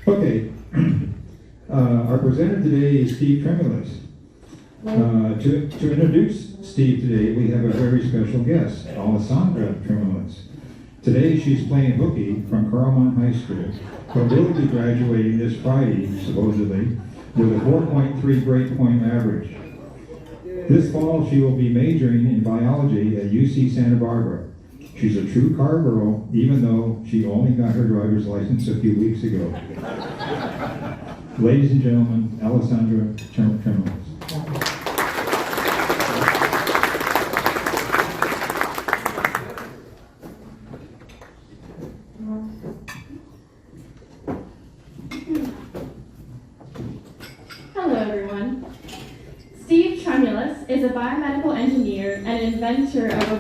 Okay, our presenter today is Steve Tremulis. To introduce Steve today, we have a very special guest, Alessandra Tremulis. Today she's playing hooky from Carmont High School, but will be graduating this Friday, supposedly, with a 4.3 grade point average. This fall she will be majoring in biology at UC Santa Barbara. She's a true car girl, even though she only got her driver's license a few weeks ago. Ladies and gentlemen, Alessandra Tremulis. Hello, everyone. Steve Tremulis is a biomedical engineer and an inventor of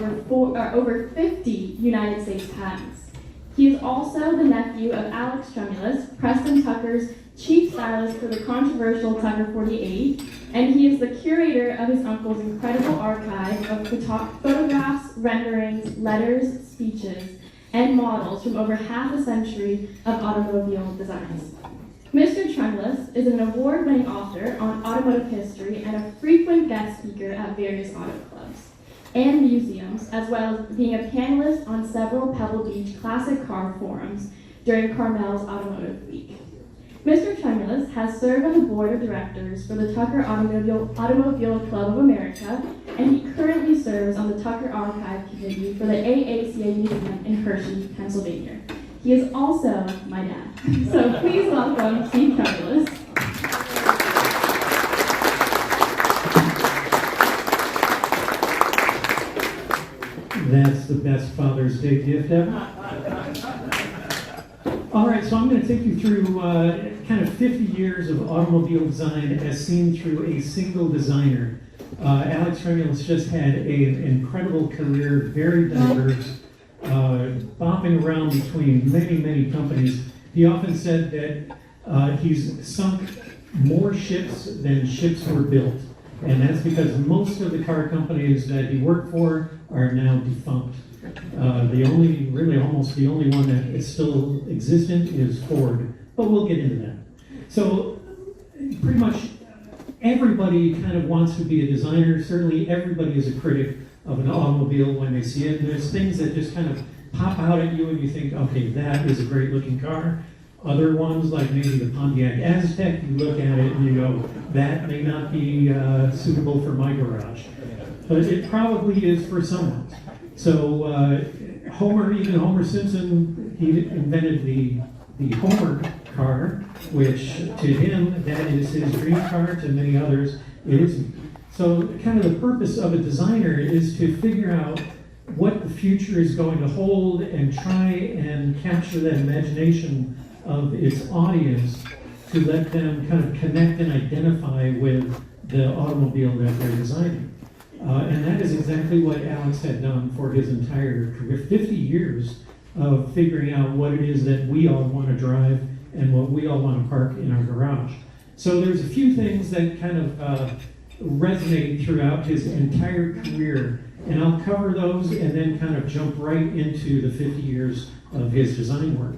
over 50 United States patents. He is also the nephew of Alex Tremulis, Preston Tucker's chief stylist for the controversial Tucker 48, and he is the curator of his uncle's incredible archive of photographs, renderings, letters, speeches, and models from over half a century of automobile designs. Mr. Tremulis is an award-winning author on automotive history and a frequent guest speaker at various auto clubs and museums, as well as being a panelist on several Pebble Beach classic car forums during Carmel's Automotive Week. Mr. Tremulis has served on the board of directors for the Tucker Automobile Club of America, and he currently serves on the Tucker Archive Committee for the AACA Museum in Hershey, Pennsylvania. He is also my dad. So please welcome Steve Tremulis. That's the best Father's Day gift ever. All right, so I'm going to take you through kind of 50 years of automobile design as seen through a single designer. Alex Tremulis just had an incredible career, very diverse, bopping around between many, many companies. He often said that he's sunk more ships than ships were built. And that's because most of the car companies that he worked for are now defunct. Almost the only one that is still existent is Ford, but we'll get into that. So pretty much everybody kind of wants to be a designer. Certainly everybody is a critic of an automobile when they see it. And there's things that just kind of pop out at you and you think, okay, that is a great looking car. Other ones, like maybe the Pontiac Aztec, you look at it and you go, that may not be suitable for my garage. But it probably is for someone. So Homer Simpson, he invented the Homer car, which to him, that is his dream car. To many others, it isn't. So kind of the purpose of a designer is to figure out what the future is going to hold and try and capture that imagination of its audience to let them kind of connect and identify with the automobile that they're designing. And that is exactly what Alex had done for his entire career, 50 years of figuring out what it is that we all want to drive and what we all want to park in our garage. So there's a few things that kind of resonate throughout his entire career, and I'll cover those and then kind of jump right into the 50 years of his design work.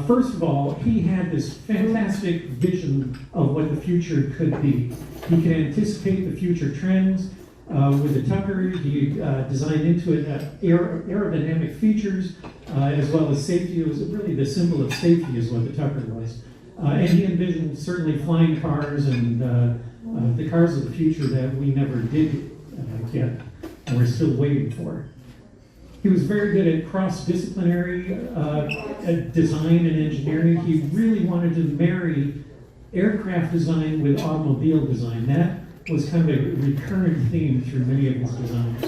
First of all, he had this fantastic vision of what the future could be. He could anticipate the future trends. With the Tucker, he designed into it aerodynamic features as well as safety. It was really the symbol of safety is what the Tucker was. And he envisioned certainly flying cars and the cars of the future that we never did get and we're still waiting for. He was very good at cross-disciplinary design and engineering. He really wanted to marry aircraft design with automobile design. That was kind of a recurring theme through many of his designs.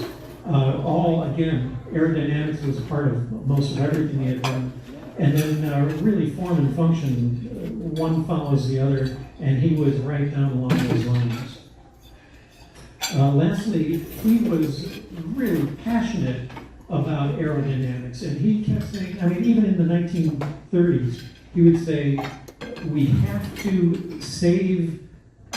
Again, aerodynamics was a part of most of everything he had done. And then really form and function, one follows the other, and he was right down along those lines. Lastly, he was really passionate about aerodynamics, and he kept saying, even in the 1930s, he would say, we have to save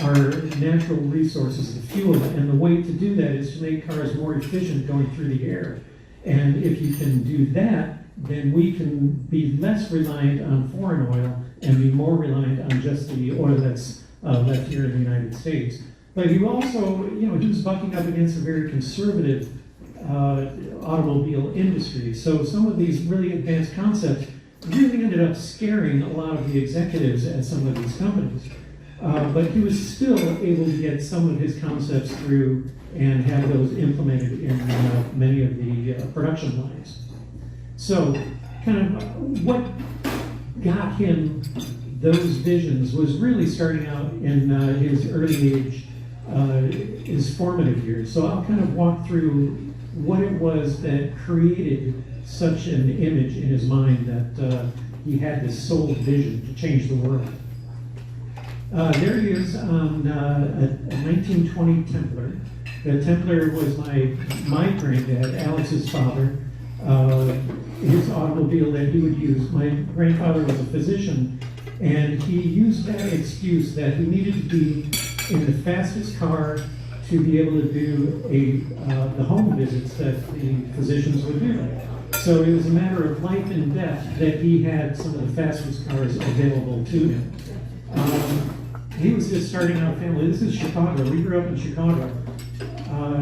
our natural resources, the fuel, and the way to do that is to make cars more efficient going through the air. And if you can do that, then we can be less reliant on foreign oil and be more reliant on just the oil that's left here in the United States. But he also, he was bucking up against a very conservative automobile industry. So some of these really advanced concepts really ended up scaring a lot of the executives at some of these companies. But he was still able to get some of his concepts through and have those implemented in many of the production lines. So kind of what got him those visions was really starting out in his early age, his formative years. So I'll kind of walk through what it was that created such an image in his mind that he had this sole vision to change the world. There he is on a 1920 Templar. The Templar was my granddad, Alex's father. His automobile that he would use. My grandfather was a physician, and he used that excuse that he needed to be in the fastest car to be able to do the home visits that the physicians would do. So it was a matter of life and death that he had some of the fastest cars available to him. He was just starting out a family. This is Chicago. We grew up in Chicago.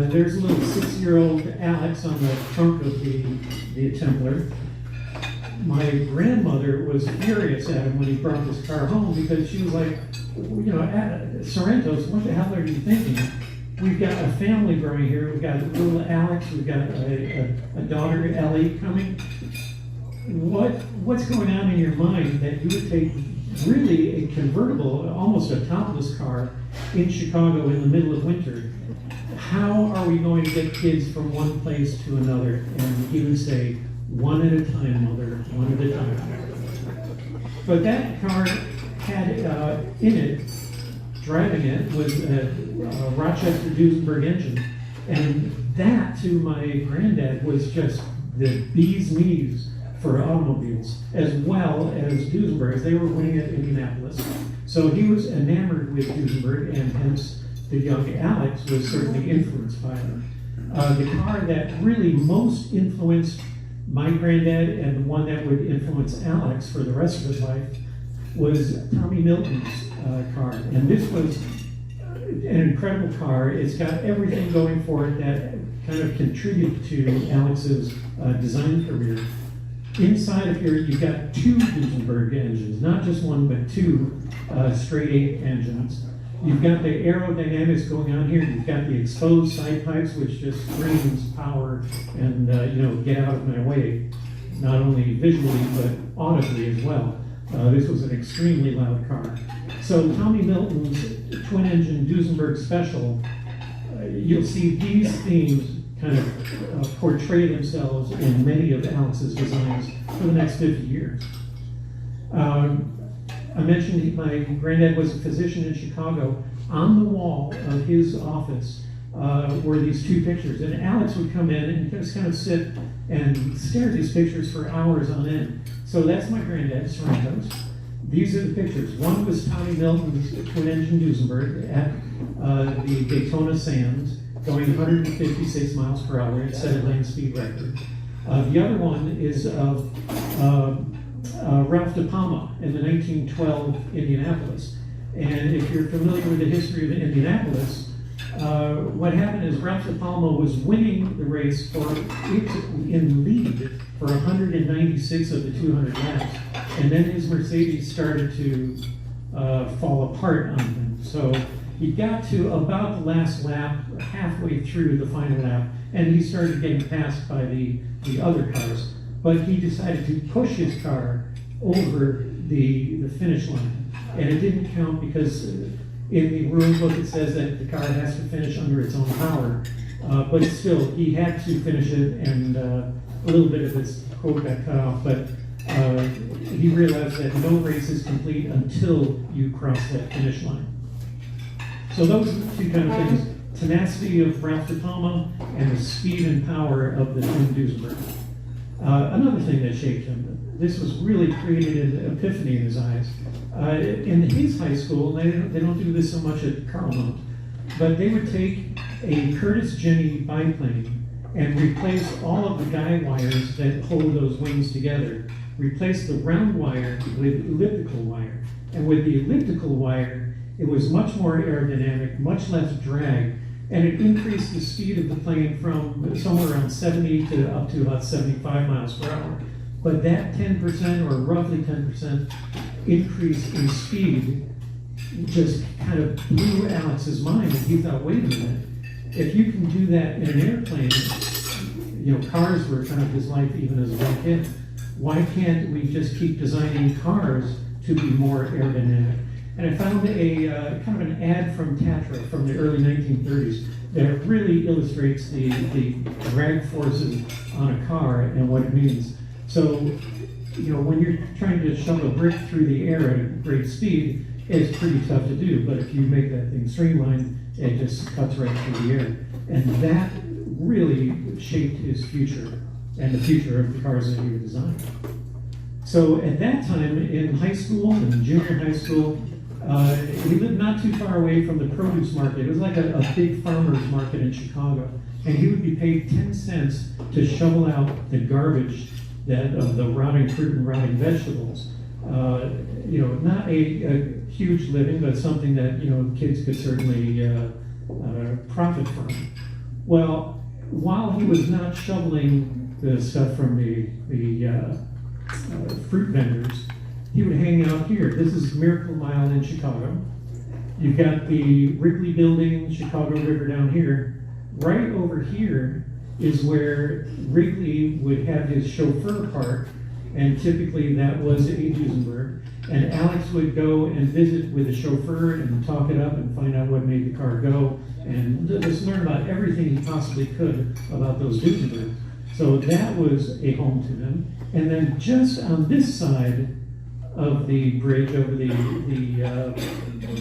There's a little 6-year-old Alex on the trunk of the Templar. My grandmother was furious at him when he brought this car home because she was like, Sorrentos, what the hell are you thinking? We've got a family growing here. We've got little Alex. We've got a daughter, Ellie, coming. What's going on in your mind that you would take really a convertible, almost a topless car in Chicago in the middle of winter? How are we going to get kids from one place to another? And he would say, one at a time, mother, one at a time. But that car had in it, driving it, was a Rochester Duesenberg engine. And that, to my granddad, was just the bee's knees for automobiles, as well as Duesenbergs. They were winning at Indianapolis. So he was enamored with Duesenberg, and hence the young Alex was certainly influenced by them. The car that really most influenced my granddad and the one that would influence Alex for the rest of his life was Tommy Milton's car. And this was an incredible car. It's got everything going for it that kind of contributed to Alex's design career. Inside of here, you've got 2 Duesenberg engines, not just one, but 2 straight 8 engines. You've got the aerodynamics going on here. You've got the exposed side pipes, which just screams power and, get out of my way, not only visually, but audibly as well. This was an extremely loud car. So Tommy Milton's twin-engine Duesenberg Special, you'll see these themes kind of portray themselves in many of Alex's designs for the next 50 years. I mentioned my granddad was a physician in Chicago. On the wall of his office were these 2 pictures, and Alex would come in and just kind of sit and stare at these pictures for hours on end. So that's my granddad, Sorrentos. These are the pictures. One was Tommy Milton's twin-engine Duesenberg at the Daytona Sands, going 156 miles per hour. It set a land speed record. The other one is of Ralph De Palma in the 1912 Indianapolis. And if you're familiar with the history of Indianapolis, what happened is Ralph De Palma was winning the race in lead for 196 of the 200 laps. And then his Mercedes started to fall apart on him. So he got to about the last lap, or halfway through the final lap, and he started getting passed by the other cars. But he decided to push his car over the finish line. And it didn't count because in the rule book it says that the car has to finish under its own power. But still, he had to finish it, and a little bit of his quote got cut off. But he realized that no race is complete until you cross that finish line. So those are the 2 kind of things. Tenacity of Ralph De Palma and the speed and power of the twin Duesenberg. Another thing that shaped him, this was really created an epiphany in his eyes. In his high school, they don't do this so much at Carmel, but they would take a Curtis Jenny biplane and replaced all of the guide wires that hold those wings together. Replaced the round wire with elliptical wire. And with the elliptical wire, it was much more aerodynamic, much less drag, and it increased the speed of the plane from somewhere around 70 to up to about 75 miles per hour. But that 10% or roughly 10% increase in speed just kind of blew Alex's mind, and he thought, wait a minute, if you can do that in an airplane, you know, cars were kind of his life even as a young kid. Why can't we just keep designing cars to be more aerodynamic? And I found a kind of an ad from Tatra from the early 1930s that really illustrates the drag forces on a car and what it means. So, you know, when you're trying to shove a brick through the air at great speed, it's pretty tough to do. But if you make that thing streamlined, it just cuts right through the air. And that really shaped his future and the future of the cars that he would design. So at that time, in high school and junior high school, he lived not too far away from the produce market. It was like a big farmer's market in Chicago. And he would be paid 10 cents to shovel out the garbage of the rotting fruit and rotting vegetables. You know, not a huge living, but something that, you know, kids could certainly profit from. Well, while he was not shoveling the stuff from the fruit vendors, he would hang out here. This is Miracle Mile in Chicago. You've got the Wrigley Building, Chicago River down here. Right over here is where Wrigley would have his chauffeur park, and typically that was a Duesenberg. And Alex would go and visit with the chauffeur and talk it up and find out what made the car go, and just learn about everything he possibly could about those Duesenbergs. So that was a home to him. And then just on this side of the bridge over the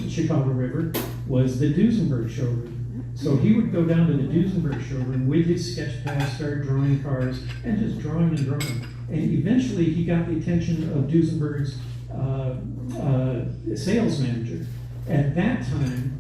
Chicago River was the Duesenberg showroom. So he would go down to the Duesenberg showroom with his sketch pad, start drawing cars, and just drawing and drawing. And eventually he got the attention of Duesenberg's sales manager. At that time,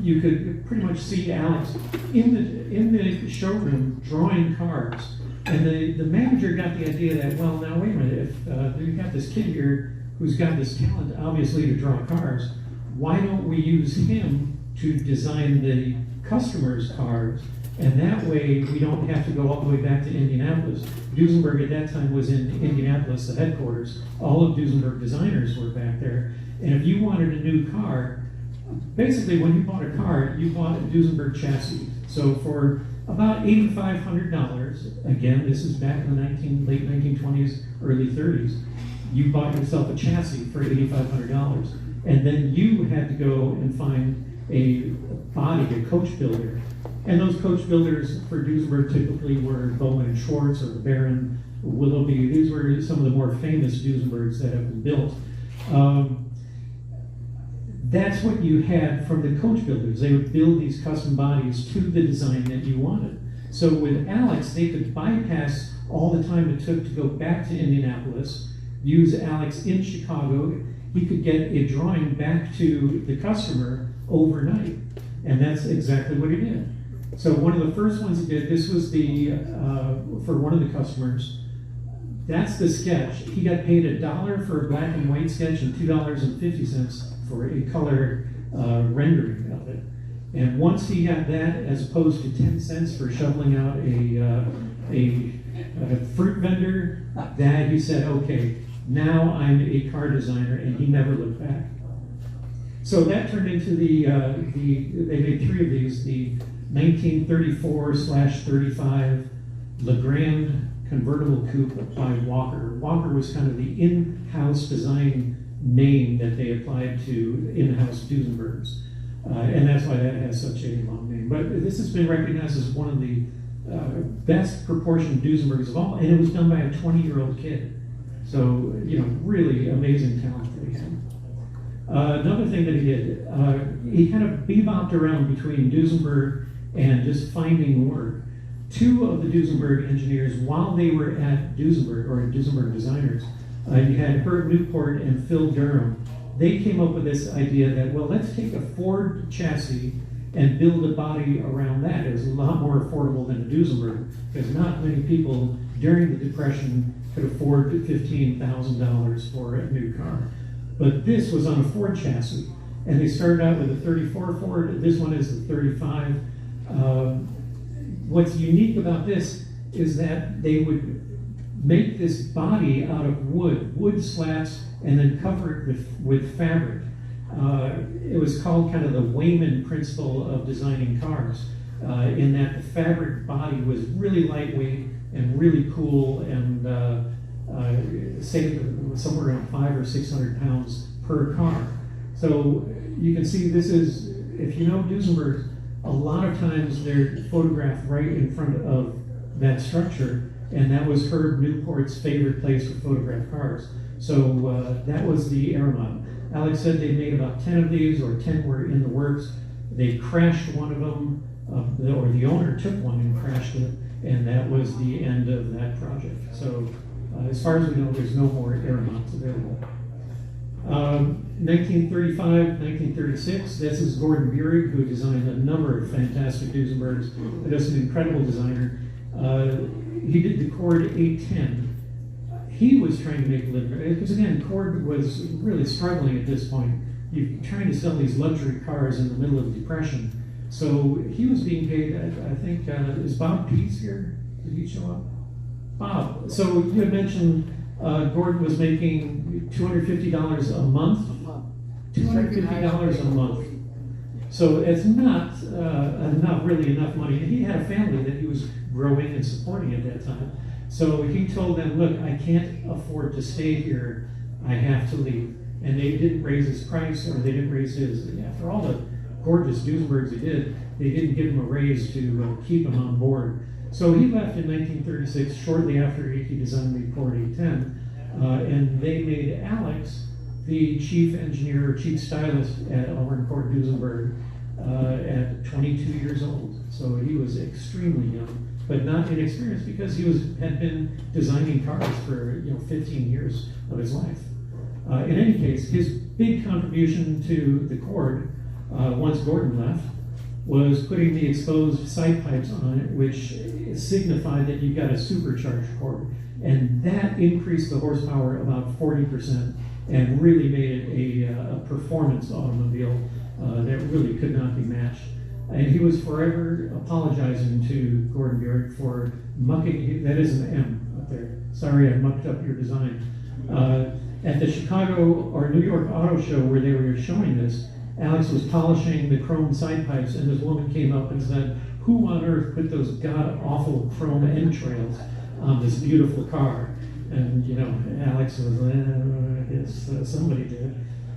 you could pretty much see Alex in the showroom drawing cars. And the manager got the idea that, well, now wait a minute, if we've got this kid here who's got this talent, obviously, to draw cars, why don't we use him to design the customers' cars? And that way, we don't have to go all the way back to Indianapolis. Duesenberg at that time was in Indianapolis, the headquarters. All of Duesenberg designers were back there. And if you wanted a new car, basically, when you bought a car, you bought a Duesenberg chassis. So for about $8,500, again, this is back in the late 1920s, early 30s, you bought yourself a chassis for $8,500. And then you had to go and find a body, a coach builder. And those coach builders for Duesenberg typically were Bowman and Schwartz or Baron Willoughby. These were some of the more famous Duesenbergs that have been built. That's what you had from the coach builders. They would build these custom bodies to the design that you wanted. So with Alex, they could bypass all the time it took to go back to Indianapolis, use Alex in Chicago. He could get a drawing back to the customer overnight. And that's exactly what he did. So one of the first ones he did, this was for one of the customers. That's the sketch. He got paid $1 for a black and white sketch and $2.50 for a color rendering of it. And once he got that, as opposed to 10 cents for shoveling out a fruit vendor, that he said, okay, now I'm a car designer, and he never looked back. So that turned into they made 3 of these, the 1934/35 LeGrand convertible coupe applied Walker. Walker was kind of the in-house design name that they applied to in-house Duesenbergs. And that's why that has such a long name. But this has been recognized as one of the best proportioned Duesenbergs of all, and it was done by a 20-year-old kid. So, you know, really amazing talent that he had. Another thing that he did, he kind of bebopped around between Duesenberg and just finding work. 2 of the Duesenberg engineers, while they were at Duesenberg, or Duesenberg designers, you had Herb Newport and Phil Durham. They came up with this idea that, well, let's take a Ford chassis and build a body around that. It was a lot more affordable than a Duesenberg, because not many people during the Depression could afford $15,000 for a new car. But this was on a Ford chassis, and they started out with a 34 Ford. This one is the 35. What's unique about this is that they would make this body out of wood slats, and then cover it with fabric. It was called kind of the Wayman principle of designing cars, in that the fabric body was really lightweight and really cool, and saved somewhere around 500 or 600 pounds per car. So you can see this is, if you know Duesenbergs, a lot of times they're photographed right in front of that structure, and that was Herb Newport's favorite place for photographed cars. So that was the Aeronaut. Alex said they made about 10 of these, or 10 were in the works. They crashed one of them, or the owner took one and crashed it, and that was the end of that project. So as far as we know, there's no more Aeronauts available. 1935, 1936, this is Gordon Burig, who designed a number of fantastic Duesenbergs. Just an incredible designer. He did the Cord 810. He was trying to make a living, because again, Cord was really struggling at this point. You're trying to sell these luxury cars in the middle of the Depression. So he was being paid, I think, is Bob Pease here? Did he show up? Bob. So you had mentioned Gordon was making $250 a month. $250 a month. So it's not really enough money. And he had a family that he was growing and supporting at that time. So he told them, look, I can't afford to stay here. I have to leave. And they didn't raise his price, or they didn't raise his, after all the gorgeous Duesenbergs he did, they didn't give him a raise to keep him on board. So he left in 1936, shortly after he designed the Cord 810, and they made Alex the chief engineer, chief stylist at Auburn Cord Duesenberg at 22 years old. So he was extremely young, but not inexperienced, because he had been designing cars for 15 years of his life. In any case, his big contribution to the Cord, once Gordon left, was putting the exposed side pipes on it, which signified that you got a supercharged Cord. And that increased the horsepower about 40% and really made it a performance automobile that really could not be matched. And he was forever apologizing to Gordon Burig for mucking, that is an M up there. Sorry, I mucked up your design. At the Chicago or New York Auto Show, where they were showing this, Alex was polishing the chrome side pipes, and this woman came up and said, who on earth put those god-awful chrome entrails on this beautiful car? And, Alex was, yes, somebody did.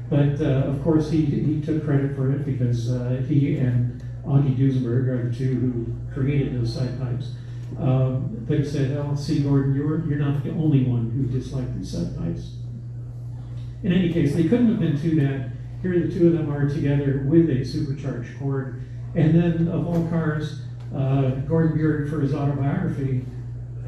But, of course, he took credit for it, because he and Augie Duesenberg are the two who created those side pipes. But he said, oh, see, Gordon, you're not the only one who disliked these side pipes. In any case, they couldn't have been too bad. Here the two of them are together with a supercharged Cord. And then, of all cars, Gordon Burig, for his autobiography,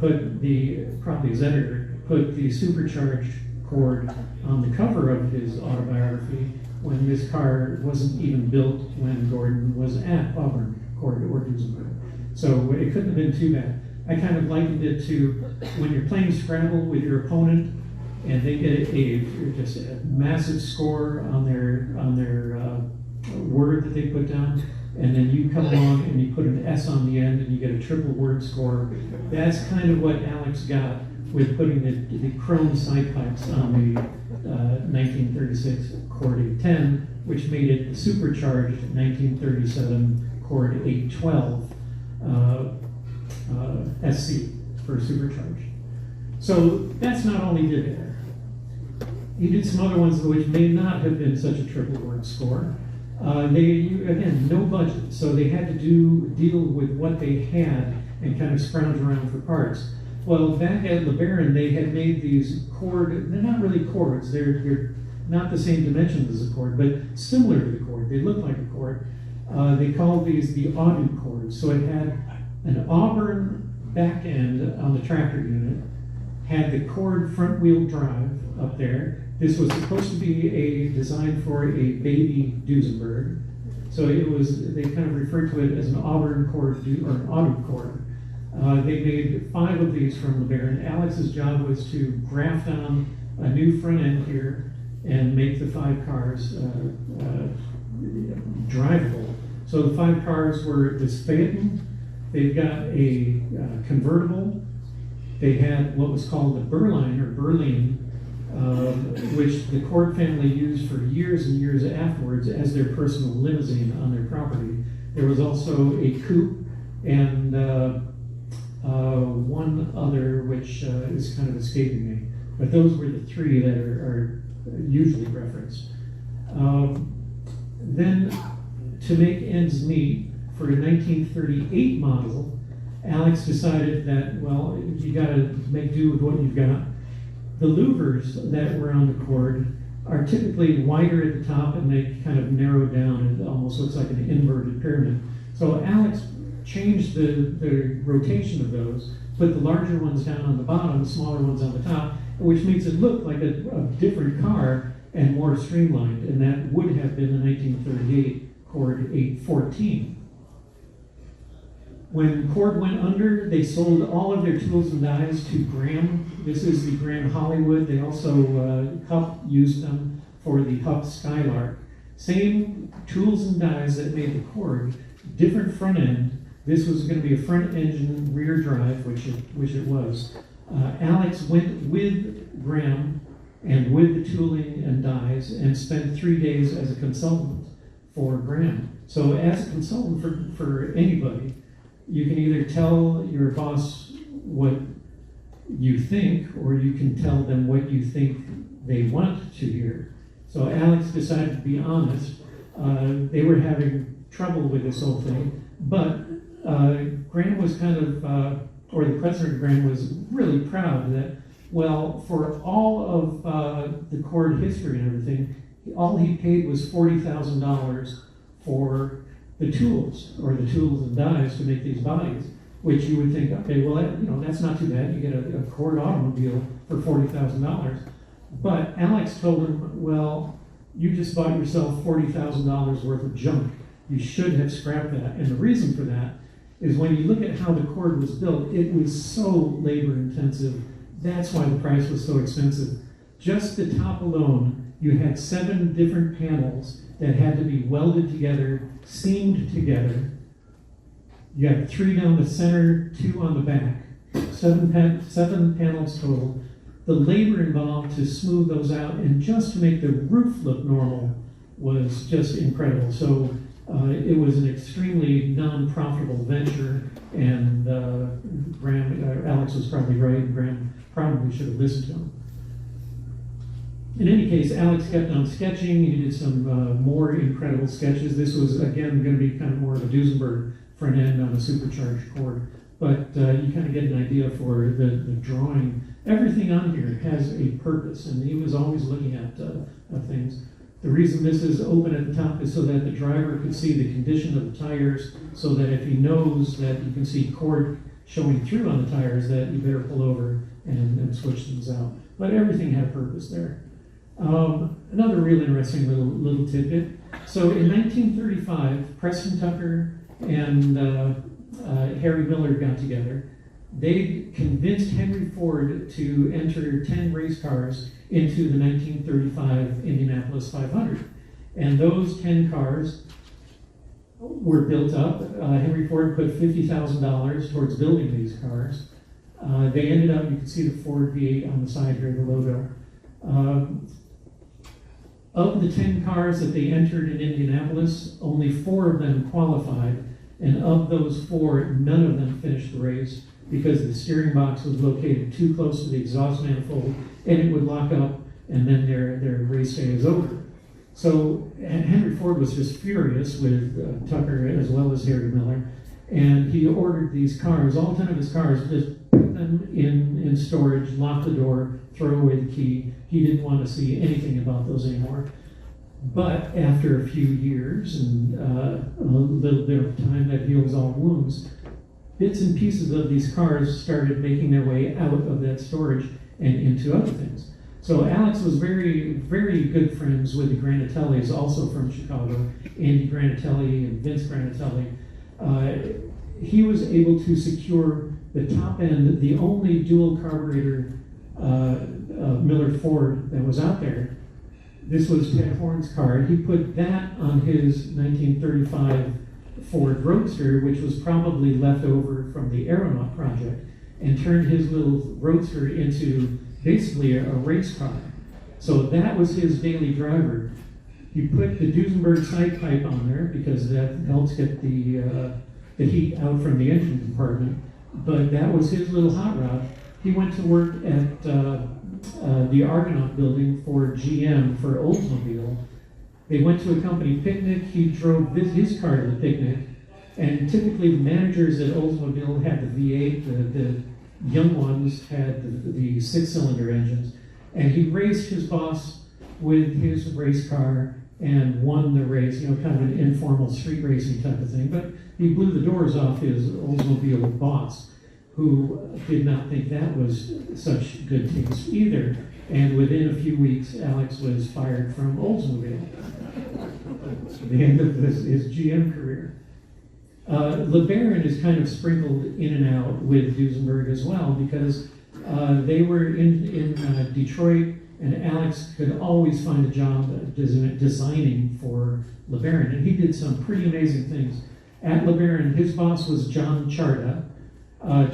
probably his editor, put the supercharged Cord on the cover of his autobiography, when this car wasn't even built when Gordon was at Auburn Cord or Duesenberg. So it couldn't have been too bad. I kind of likened it to when you're playing Scrabble with your opponent, and they get just a massive score on their word that they put down, and then you come along and you put an S on the end and you get a triple word score. That's kind of what Alex got with putting the chrome side pipes on the 1936 Cord 810, which made it the supercharged 1937 Cord 812 SC for supercharged. So that's not all he did there. He did some other ones which may not have been such a triple word score. Again, no budget, so they had to deal with what they had and kind of scrounge around for parts. Well, back at LeBaron, they had made these Cord, they're not really Cords, they're not the same dimensions as a Cord, but similar to the Cord. They look like a Cord. They called these the Audu Cords. So it had an Auburn back end on the tractor unit, had the Cord front wheel drive up there. This was supposed to be a design for a baby Duesenberg. So they kind of referred to it as an Auburn cord or an auto cord. They made 5 of these from LeBaron. Alex's job was to graft on a new front end here and make the 5 cars drivable. So the 5 cars were this Phaeton. They've got a convertible. They had what was called the Berline, which the Cord family used for years and years afterwards as their personal limousine on their property. There was also a coupe and one other which is kind of escaping me. But those were the 3 that are usually referenced. Then, to make ends meet, for a 1938 model, Alex decided that, well, you gotta make do with what you've got. The louvers that were on the Cord are typically wider at the top and they kind of narrow down and it almost looks like an inverted pyramid. So Alex changed the rotation of those, put the larger ones down on the bottom, the smaller ones on the top, which makes it look like a different car and more streamlined, and that would have been the 1938 Cord 814. When Cord went under, they sold all of their tools and dies to Graham. This is the Graham Hollywood. They also, Huff used them for the Huff Skylark. Same tools and dies that made the Cord, different front end. This was going to be a front engine rear drive, which it was. Alex went with Graham and with the tooling and dies and spent 3 days as a consultant for Graham. So as a consultant for anybody, you can either tell your boss what you think, or you can tell them what you think they want to hear. So Alex decided to be honest. They were having trouble with this whole thing, but Graham was kind of, or the president of Graham was really proud that, well, for all of the Cord history and everything, all he paid was $40,000 for the tools, or the tools and dies to make these bodies, which you would think, okay, well, that's not too bad. You get a Cord automobile for $40,000. But Alex told him, well, you just bought yourself $40,000 worth of junk. You should have scrapped that. And the reason for that is when you look at how the Cord was built, it was so labor intensive. That's why the price was so expensive. Just the top alone, you had 7 different panels that had to be welded together, seamed together. You had 3 down the center, 2 on the back, 7 panels total. The labor involved to smooth those out and just to make the roof look normal was just incredible. So it was an extremely non-profitable venture, and Alex was probably right, and Graham probably should have listened to him. In any case, Alex kept on sketching. He did some more incredible sketches. This was, again, going to be kind of more of a Duesenberg front end on a supercharged Cord. But you kind of get an idea for the drawing. Everything on here has a purpose, and he was always looking at things. The reason this is open at the top is so that the driver could see the condition of the tires, so that if he knows that you can see Cord showing through on the tires, that you better pull over and switch things out. But everything had a purpose there. Another real interesting little tidbit. So in 1935, Preston Tucker and Harry Miller got together. They convinced Henry Ford to enter 10 race cars into the 1935 Indianapolis 500. And those 10 cars were built up. Henry Ford put $50,000 towards building these cars. They ended up, you can see the Ford V8 on the side here, the logo. Of the 10 cars that they entered in Indianapolis, only 4 of them qualified, and of those 4, none of them finished the race because the steering box was located too close to the exhaust manifold, and it would lock up, and then their race day is over. So Henry Ford was just furious with Tucker as well as Harry Miller, and he ordered these cars, all 10 of his cars, just put them in storage, lock the door, throw away the key. He didn't want to see anything about those anymore. But after a few years and a little bit of time that heals all wounds, bits and pieces of these cars started making their way out of that storage and into other things. So Alex was very, very good friends with the Granatellis, also from Chicago, Andy Granatelli and Vince Granatelli. He was able to secure the top end, the only dual carburetor Miller Ford that was out there. This was Ted Horn's car. He put that on his 1935 Ford Roadster, which was probably left over from the Aeronaut project, and turned his little Roadster into basically a race car. So that was his daily driver. He put the Duesenberg side pipe on there because that helps get the heat out from the engine compartment. But that was his little hot rod. He went to work at the Argonaut building for GM for Oldsmobile. They went to a company picnic. He drove his car to the picnic. And typically the managers at Oldsmobile had the V8, the young ones had the six-cylinder engines. And he raced his boss with his race car and won the race, you know, kind of an informal street racing type of thing. But he blew the doors off his Oldsmobile boss, who did not think that was such good taste either. And within a few weeks, Alex was fired from Oldsmobile. The end of his GM career. LeBaron is kind of sprinkled in and out with Duesenberg as well, because they were in Detroit, and Alex could always find a job designing for LeBaron, and he did some pretty amazing things. At LeBaron, his boss was John Charda.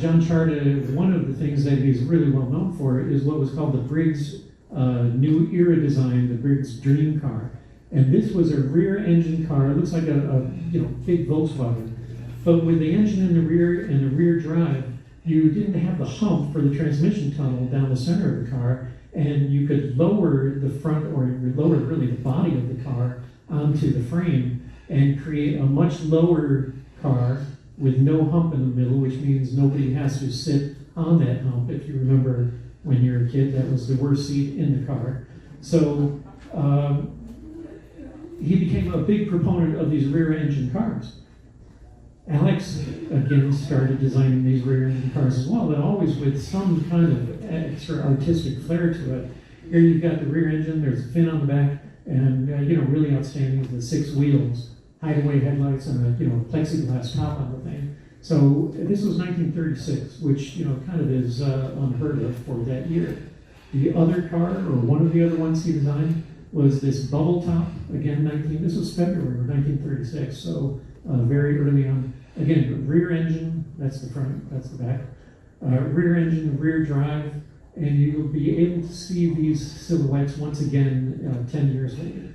John Charda, one of the things that he's really well known for is what was called the Briggs New Era design, the Briggs Dream Car. And this was a rear engine car. It looks like a big Volkswagen. But with the engine in the rear and the rear drive, you didn't have the hump for the transmission tunnel down the center of the car, and you could lower the front, or lower really the body of the car onto the frame and create a much lower car with no hump in the middle, which means nobody has to sit on that hump. If you remember when you were a kid, that was the worst seat in the car. So he became a big proponent of these rear engine cars. Alex, again, started designing these rear engine cars as well, but always with some kind of extra artistic flair to it. Here you've got the rear engine, there's a fin on the back, and really outstanding is the 6 wheels, hideaway headlights, and a plexiglass top on the thing. So this was 1936, which kind of is unheard of for that year. The other car, or one of the other ones he designed, was this bubble top. Again, this was February of 1936, so very early on. Again, rear engine, that's the front, that's the back. Rear engine, rear drive, and you'll be able to see these silhouettes once again 10 years later.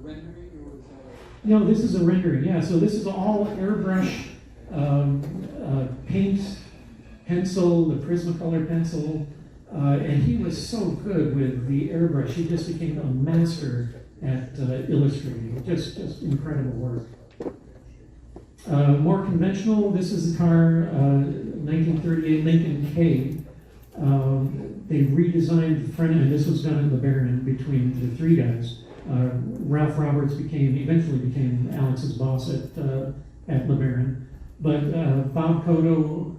Rendering, or was that No, this is a rendering, yeah. So this is all airbrush, paint, pencil, the Prismacolor pencil, and he was so good with the airbrush. He just became a master at illustrating. Just incredible work. More conventional, this is the car, 1938 Lincoln K. They redesigned the front end. This was done at LeBaron between the three guys. Ralph Roberts eventually became Alex's boss at LeBaron. But Bob Cotto,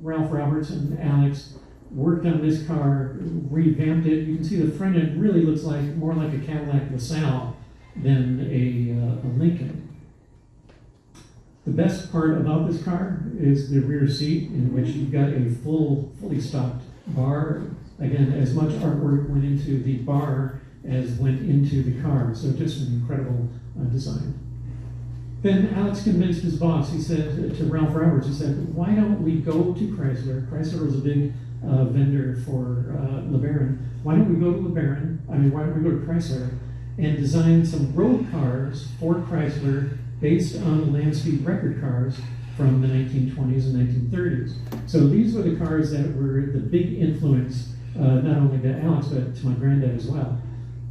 Ralph Roberts, and Alex worked on this car, revamped it. You can see the front end really looks more like a Cadillac LaSalle than a Lincoln. The best part about this car is the rear seat, in which you've got a fully stocked bar. Again, as much artwork went into the bar as went into the car, so just an incredible design. Then Alex convinced his boss. He said to Ralph Roberts, he said, "Why don't we go to Chrysler?" Chrysler was a big vendor for LeBaron. Why don't we go to why don't we go to Chrysler and design some road cars for Chrysler based on the land speed record cars from the 1920s and 1930s. So these were the cars that were the big influence, not only to Alex, but to my granddad as well.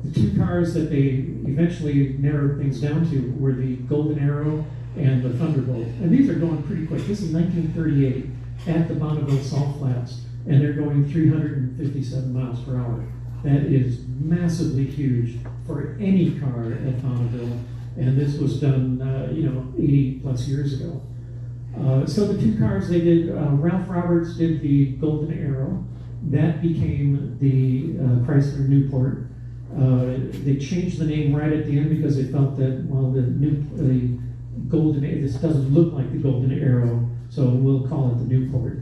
The two cars that they eventually narrowed things down to were the Golden Arrow and the Thunderbolt. And these are going pretty quick. This is 1938 at the Bonneville Salt Flats, and they're going 357 miles per hour. That is massively huge for any car at Bonneville, and this was done, 80 plus years ago. So the two cars they did, Ralph Roberts did the Golden Arrow. That became the Chrysler Newport. They changed the name right at the end because they felt that, well, the Golden, this doesn't look like the Golden Arrow, so we'll call it the Newport.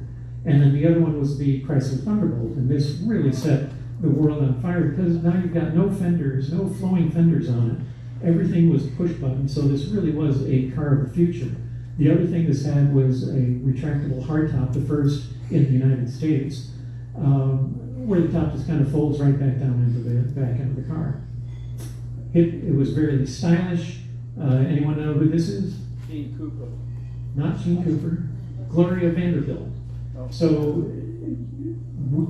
And then the other one was the Chrysler Thunderbolt, and this really set the world on fire because now you've got no fenders, no flowing fenders on it. Everything was push button, so this really was a car of the future. The other thing this had was a retractable hardtop, the first in the United States, where the top just kind of folds right back down into the back end of the car. It was very stylish. Anyone know who this is? Gene Cooper. Not Gene Cooper. Gloria Vanderbilt. Oh. So,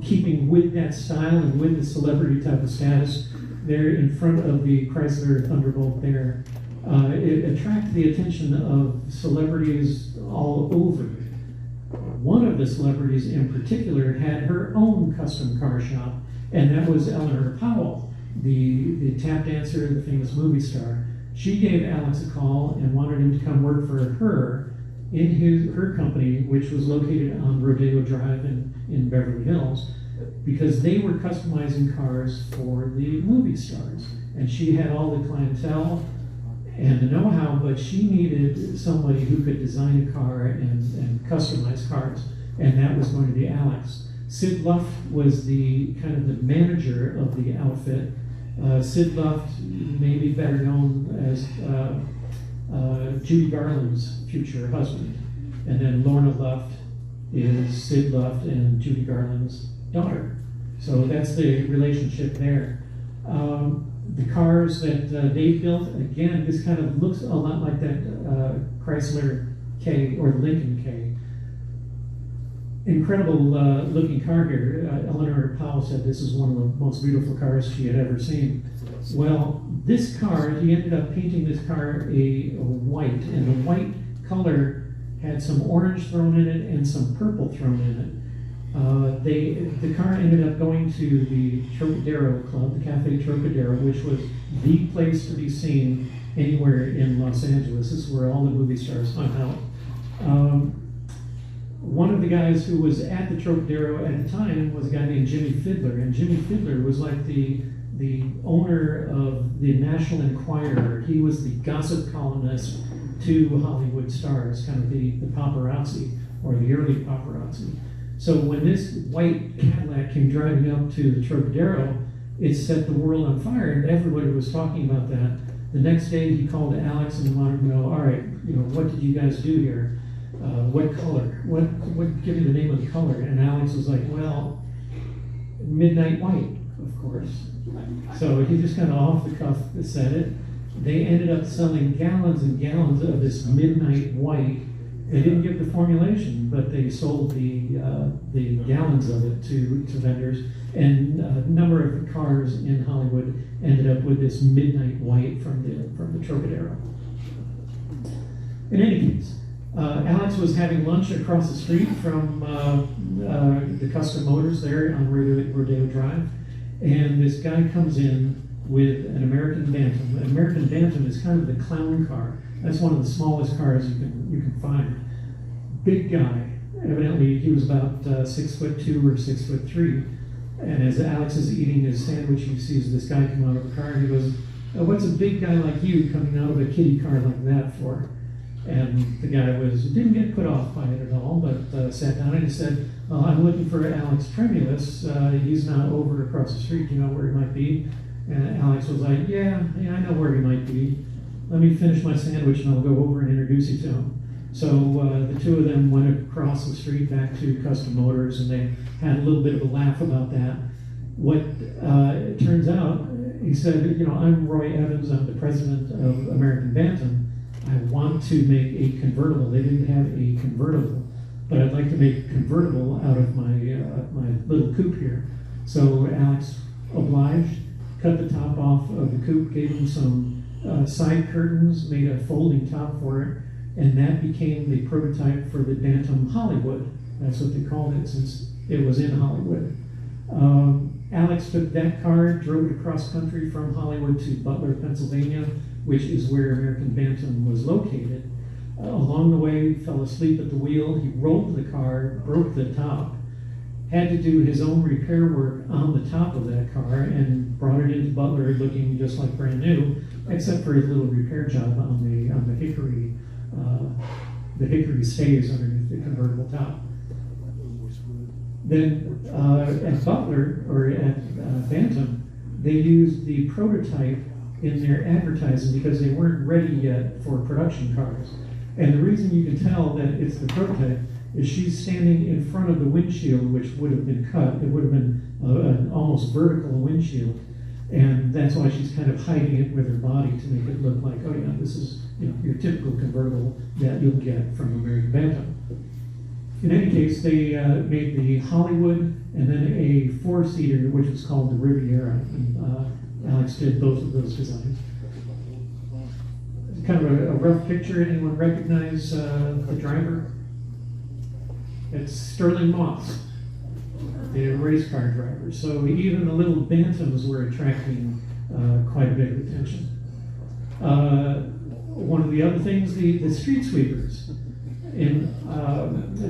keeping with that style and with the celebrity type of status, there in front of the Chrysler Thunderbolt there, it attracted the attention of celebrities all over. One of the celebrities in particular had her own custom car shop, and that was Eleanor Powell, the tap dancer, the famous movie star. She gave Alex a call and wanted him to come work for her in her company, which was located on Rodeo Drive in Beverly Hills, because they were customizing cars for the movie stars. And she had all the clientele and the know-how, but she needed somebody who could design a car and customize cars, and that was going to be Alex. Sid Luft was the kind of the manager of the outfit. Sid Luft, maybe better known as Judy Garland's future husband, and then Lorna Luft is Sid Luft and Judy Garland's daughter. So that's the relationship there. The cars that they built, again, this kind of looks a lot like that Chrysler K or Lincoln K. Incredible looking car here. Eleanor Powell said this is one of the most beautiful cars she had ever seen. Well, this car, he ended up painting this car a white, and the white color had some orange thrown in it and some purple thrown in it. The car ended up going to the Trocadero Club, the Cafe Trocadero, which was the place to be seen anywhere in Los Angeles. This is where all the movie stars hung out. One of the guys who was at the Trocadero at the time was a guy named Jimmy Fiddler, and Jimmy Fiddler was like the owner of the National Enquirer. He was the gossip columnist to Hollywood stars, kind of the paparazzi, or the early paparazzi. So when this white Cadillac came driving up to the Trocadero, it set the world on fire, and everybody was talking about that. The next day he called Alex and wanted to know, all right, what did you guys do here? What color? What give me the name of the color? And Alex was like, well, midnight white, of course. So he just kind of off the cuff said it. They ended up selling gallons and gallons of this midnight white. They didn't give the formulation, but they sold the gallons of it to vendors. And a number of cars in Hollywood ended up with this midnight white from the Trocadero. In any case, Alex was having lunch across the street from the Custom Motors there on Rodeo Drive, and this guy comes in with an American Bantam. An American Bantam is kind of the clown car. That's one of the smallest cars you can find. Big guy. Evidently, he was about 6'2" or 6'3". And as Alex is eating his sandwich, he sees this guy come out of the car, and he goes, "What's a big guy like you coming out of a kiddie car like that for?" And the guy didn't get put off by it at all, but sat down and he said, "I'm looking for Alex Tremulis. He's not over across the street. Do you know where he might be?" And Alex was like, yeah, I know where he might be. Let me finish my sandwich and I'll go over and introduce you to him. So the two of them went across the street back to Custom Motors, and they had a little bit of a laugh about that. What it turns out, he said, I'm Roy Evans. I'm the president of American Bantam. I want to make a convertible. They didn't have a convertible, but I'd like to make a convertible out of my little coupe here. So Alex obliged, cut the top off of the coupe, gave him some side curtains, made a folding top for it, and that became the prototype for the Bantam Hollywood. That's what they called it since it was in Hollywood. Alex took that car, drove it across country from Hollywood to Butler, Pennsylvania, which is where American Bantam was located. Along the way, he fell asleep at the wheel. He rolled the car, broke the top, had to do his own repair work on the top of that car and brought it into Butler looking just like brand new, except for his little repair job on the hickory stays underneath the convertible top. Then at Butler, or at Bantam, they used the prototype in their advertising because they weren't ready yet for production cars. And the reason you can tell that it's the prototype is she's standing in front of the windshield, which would have been cut. It would have been an almost vertical windshield. And that's why she's kind of hiding it with her body to make it look like, oh yeah, this is your typical convertible that you'll get from American Bantam. In any case, they made the Hollywood and then a four-seater, which was called the Riviera. And Alex did both of those designs. Kind of a rough picture. Anyone recognize the driver? It's Sterling Moss, the race car driver. So even the little Bantams were attracting quite a bit of attention. One of the other things, the street sweepers. And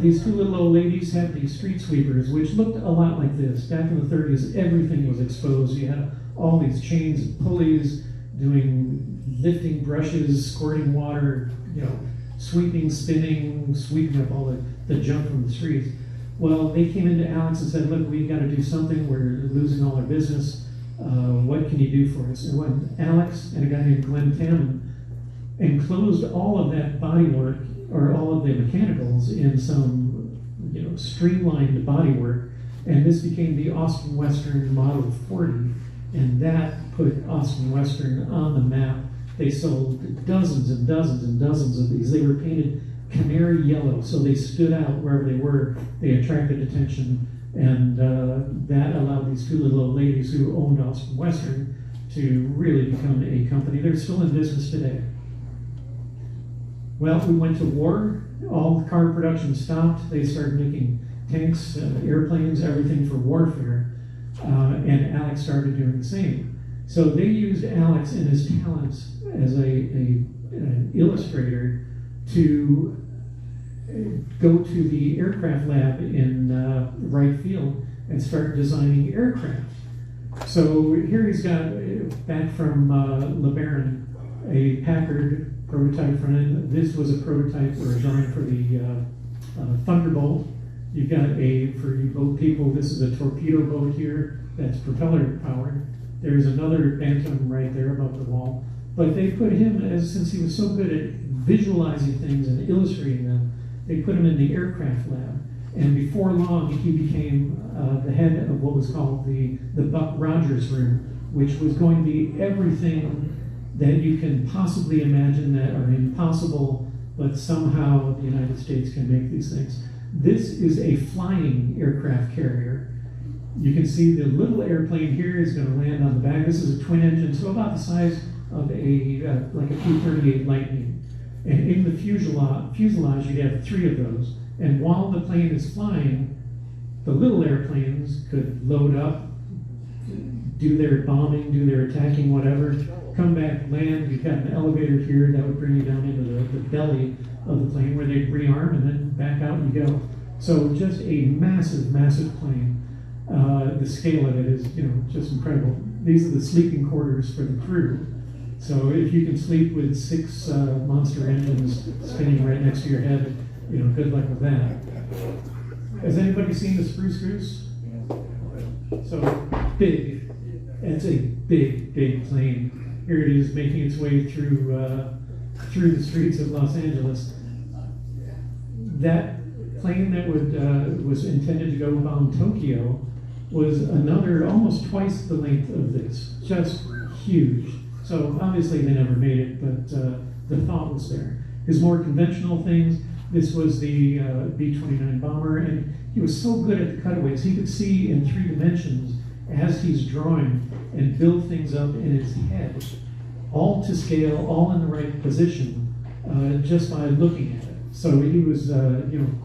these two little old ladies had these street sweepers, which looked a lot like this. Back in the 30s, everything was exposed. You had all these chains and pulleys lifting brushes, squirting water, sweeping, spinning, sweeping up all the junk from the streets. Well, they came into Alex and said, look, we've got to do something. We're losing all our business. What can you do for us? And when Alex and a guy named Glenn Tammon enclosed all of that bodywork, or all of the mechanicals, in some streamlined bodywork, and this became the Austin Western Model 40, and that put Austin Western on the map. They sold dozens and dozens and dozens of these. They were painted canary yellow, so they stood out wherever they were. They attracted attention, and that allowed these two little old ladies who owned Austin Western to really become a company. They're still in business today. Well, we went to war. All the car production stopped. They started making tanks, airplanes, everything for warfare, and Alex started doing the same. So they used Alex and his talents as an illustrator to go to the aircraft lab in Wright Field and start designing aircraft. So here he's got, back from LeBaron, a Packard prototype front end. This was a prototype or a drawing for the Thunderbolt. You've got for you boat people, this is a torpedo boat here that's propeller powered. There's another Bantam right there above the wall. But they put him, since he was so good at visualizing things and illustrating them, they put him in the aircraft lab. And before long, he became the head of what was called the Buck Rogers Room, which was going to be everything that you can possibly imagine that are impossible, but somehow the United States can make these things. This is a flying aircraft carrier. You can see the little airplane here is going to land on the back. This is a twin engine, so about the size of like a P-38 Lightning. And in the fuselage, you'd have 3 of those. And while the plane is flying, the little airplanes could load up, do their bombing, do their attacking, whatever, come back, land. You've got an elevator here that would bring you down into the belly of the plane where they'd rearm and then back out you go. So just a massive, massive plane. The scale of it is, just incredible. These are the sleeping quarters for the crew. So if you can sleep with 6 monster engines spinning right next to your head, good luck with that. Has anybody seen the Spruce Goose? So big. It's a big, big plane. Here it is making its way through the streets of Los Angeles. That plane that was intended to go bomb Tokyo was another almost twice the length of this. Just huge. So obviously they never made it, but the thought was there. His more conventional things, this was the B-29 bomber, and he was so good at the cutaways. He could see in 3 dimensions as he's drawing and build things up in his head, all to scale, all in the right position, just by looking at it. So he was,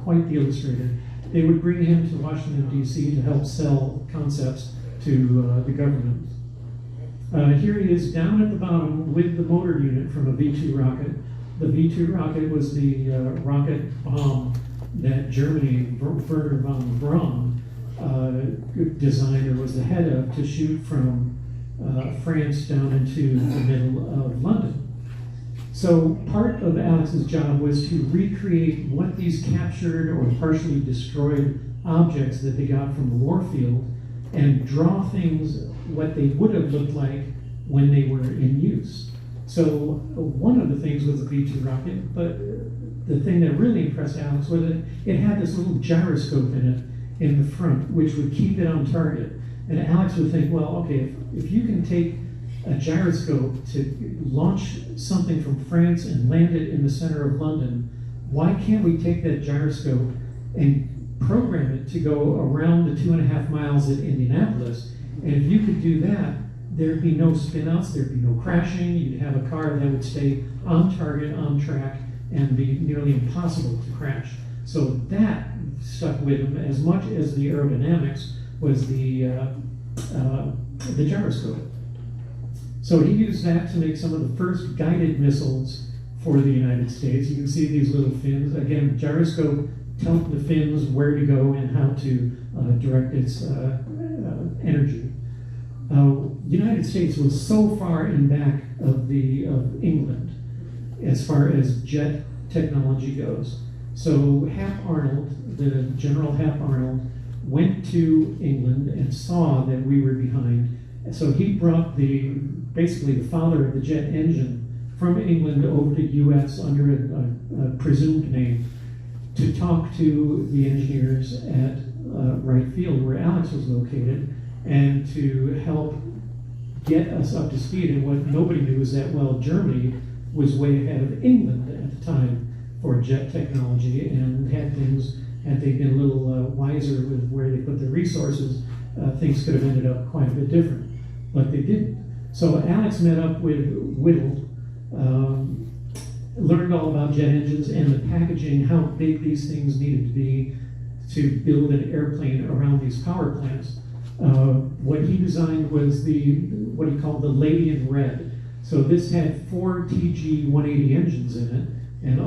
quite the illustrator. They would bring him to Washington, D.C. to help sell concepts to the government. Here he is down at the bottom with the motor unit from a V-2 rocket. The V-2 rocket was the rocket bomb that Germany, Werner von Braun, designer was the head of to shoot from France down into the middle of London. So part of Alex's job was to recreate what these captured or partially destroyed objects that they got from the war field and draw things what they would have looked like when they were in use. So one of the things was the B-2 rocket, but the thing that really impressed Alex was that it had this little gyroscope in it in the front, which would keep it on target. And Alex would think, well, okay, if you can take a gyroscope to launch something from France and land it in the center of London, why can't we take that gyroscope and program it to go around the 2.5 miles at Indianapolis? And if you could do that, there'd be no spin-outs, there'd be no crashing, you'd have a car that would stay on target, on track, and be nearly impossible to crash. So that stuck with him as much as the aerodynamics was the gyroscope. So he used that to make some of the first guided missiles for the United States. You can see these little fins. Again, gyroscope telling the fins where to go and how to direct its energy. United States was so far in back of England as far as jet technology goes. So Hap Arnold, the General Hap Arnold, went to England and saw that we were behind. So he brought basically the father of the jet engine from England over to US under a presumed name to talk to the engineers at Wright Field, where Alex was located, and to help get us up to speed. And what nobody knew is that, well, Germany was way ahead of England at the time for jet technology, and had they been a little wiser with where they put their resources, things could have ended up quite a bit different. But they didn't. So Alex met up with Whittle, learned all about jet engines and the packaging, how big these things needed to be to build an airplane around these power plants. What he designed was what he called the Lady in Red. So this had 4 TG-180 engines in it, and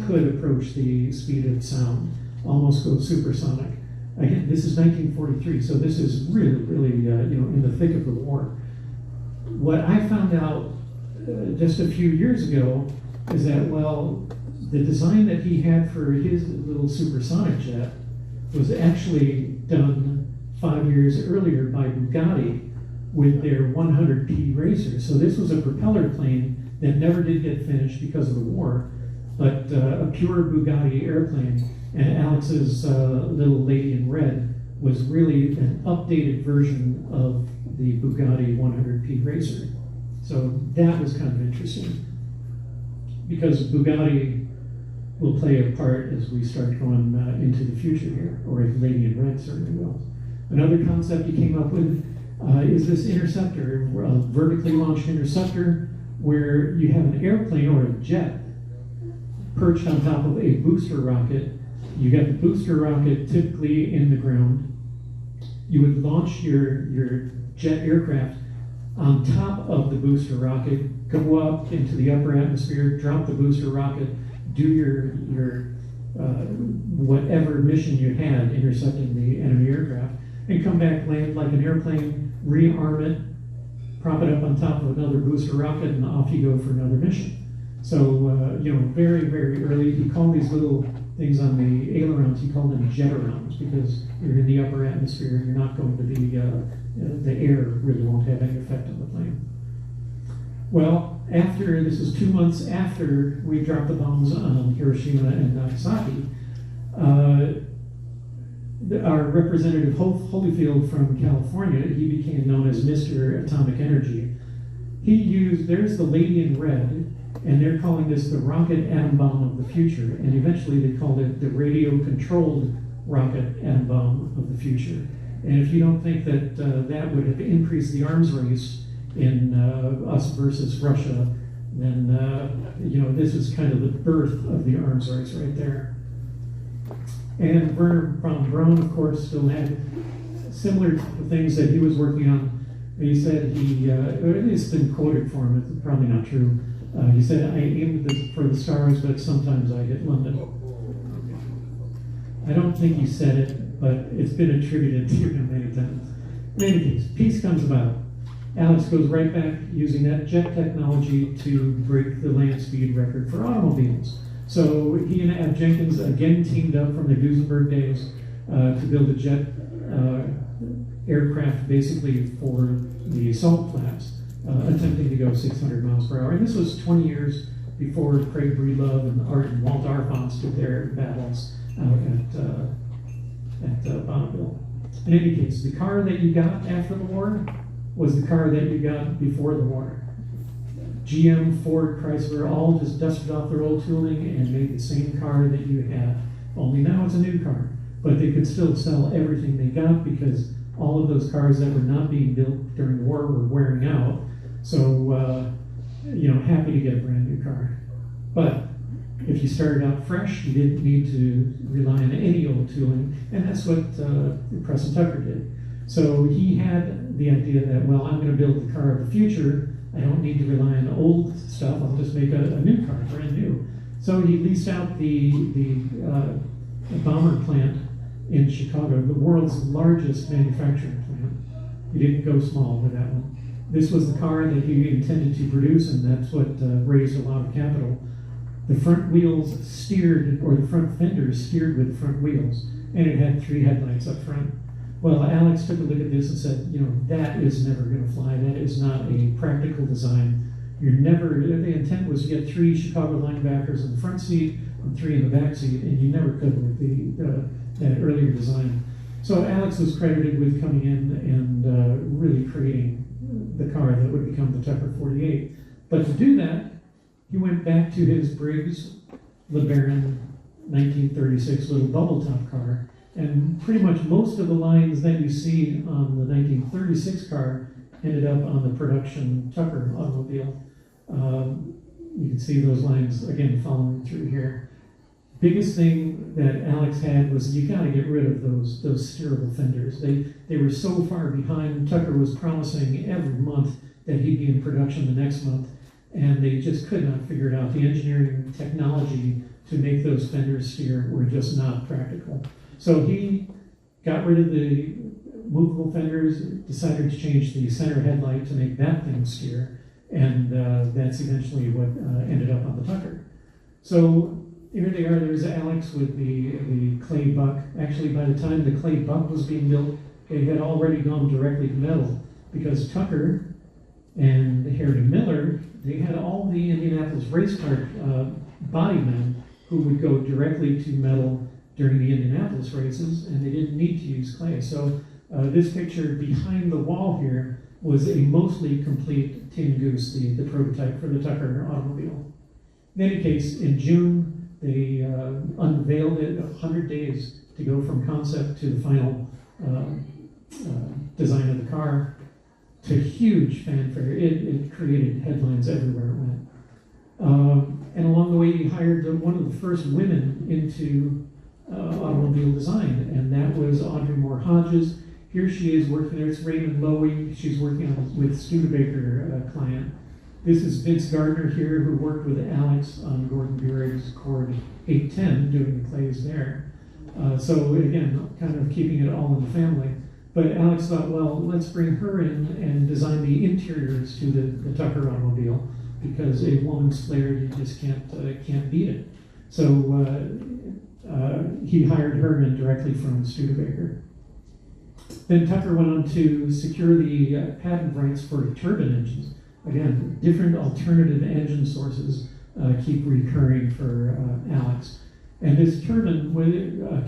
could approach the speed of sound, almost go supersonic. Again, this is 1943, so this is really, really, in the thick of the war. What I found out just a few years ago is that, well, the design that he had for his little supersonic jet was actually done 5 years earlier by Bugatti with their 100P racer. So this was a propeller plane that never did get finished because of the war, but a pure Bugatti airplane. And Alex's little Lady in Red was really an updated version of the Bugatti 100P racer. So that was kind of interesting, because Bugatti will play a part as we start going into the future here, or if Lady in Red certainly will. Another concept he came up with is this interceptor, a vertically launched interceptor, where you have an airplane or a jet perched on top of a booster rocket. You got the booster rocket typically in the ground. You would launch your jet aircraft on top of the booster rocket, go up into the upper atmosphere, drop the booster rocket, do your whatever mission you had intercepting the enemy aircraft, and come back, land like an airplane, rearm it, prop it up on top of another booster rocket, and off you go for another mission. So, very, very early, he called these little things on the ailerons, he called them jetterons, because you're in the upper atmosphere, you're not going to be, the air really won't have any effect on the plane. Well, this is 2 months after we dropped the bombs on Hiroshima and Nagasaki, our representative Holyfield from California, he became known as Mr. Atomic Energy. There's the Lady in Red, and they're calling this the rocket atom bomb of the future, and eventually they called it the radio-controlled rocket atom bomb of the future. And if you don't think that that would have increased the arms race in us versus Russia, then this was kind of the birth of the arms race right there. And Werner von Braun, of course, still had similar things that he was working on. He said it's been quoted for him, it's probably not true. He said, I aimed for the stars, but sometimes I hit London. I don't think he said it, but it's been attributed to him many times. In any case, peace comes about. Alex goes right back using that jet technology to break the land speed record for automobiles. So he and Ab Jenkins again teamed up from the Duesenberg days to build a jet aircraft basically for the assault class, attempting to go 600 miles per hour. And this was 20 years before Craig Breedlove and Art and Walt Arfons did their battles out at Bonneville. In any case, the car that you got after the war was the car that you got before the war. GM, Ford, Chrysler all just dusted off their old tooling and made the same car that you had, only now it's a new car. But they could still sell everything they got because all of those cars that were not being built during the war were wearing out. So, happy to get a brand new car. But if you started out fresh, you didn't need to rely on any old tooling, and that's what Preston Tucker did. So he had the idea that, well, I'm going to build the car of the future. I don't need to rely on old stuff. I'll just make a new car, brand new. So he leased out the bomber plant in Chicago, the world's largest manufacturing plant. He didn't go small with that one. This was the car that he intended to produce, and that's what raised a lot of capital. The front wheels steered, or the front fenders steered with the front wheels, and it had 3 headlights up front. Well, Alex took a look at this and said, that is never going to fly. That is not a practical design. The intent was to get 3 Chicago linebackers in the front seat and 3 in the back seat, and you never could with that earlier design. So Alex was credited with coming in and really creating the car that would become the Tucker 48. But to do that, he went back to his Briggs LeBaron 1936 little bubble top car, and pretty much most of the lines that you see on the 1936 car ended up on the production Tucker automobile. You can see those lines again following through here. Biggest thing that Alex had was you got to get rid of those steerable fenders. They were so far behind. Tucker was promising every month that he'd be in production the next month, and they just could not figure it out. The engineering technology to make those fenders steer were just not practical. So he got rid of the movable fenders, decided to change the center headlight to make that thing steer, and that's eventually what ended up on the Tucker. So here they are, there's Alex with the clay buck. Actually, by the time the clay buck was being built, they had already gone directly to metal, because and Harry Miller, they had all the Indianapolis race car body men who would go directly to metal during the Indianapolis races, and they didn't need to use clay. So this picture behind the wall here was a mostly complete tin goose, the prototype for the Tucker automobile. In any case, in June, they unveiled it 100 days to go from concept to the final design of the car, to huge fanfare. It created headlines everywhere it went. And along the way, he hired one of the first women into automobile design, and that was Audrey Moore Hodges. Here she is working there. It's Raymond Lowy. She's working with Studebaker client. This is Vince Gardner here, who worked with Alex on Gordon Bureg's Cord 810, doing the clays there. So again, kind of keeping it all in the family. But Alex thought, well, let's bring her in and design the interiors to the Tucker automobile, because a woman's flair, you just can't beat it. So he hired her in directly from Studebaker. Then Tucker went on to secure the patent rights for turbine engines. Again, different alternative engine sources keep recurring for Alex. And this turbine,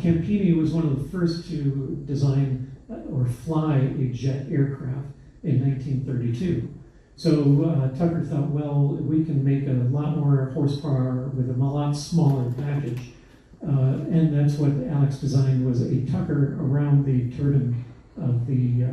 Campini was one of the first to design or fly a jet aircraft in 1932. So Tucker thought, well, we can make a lot more horsepower with a lot smaller package. And that's what Alex designed, was a Tucker around the turbine of the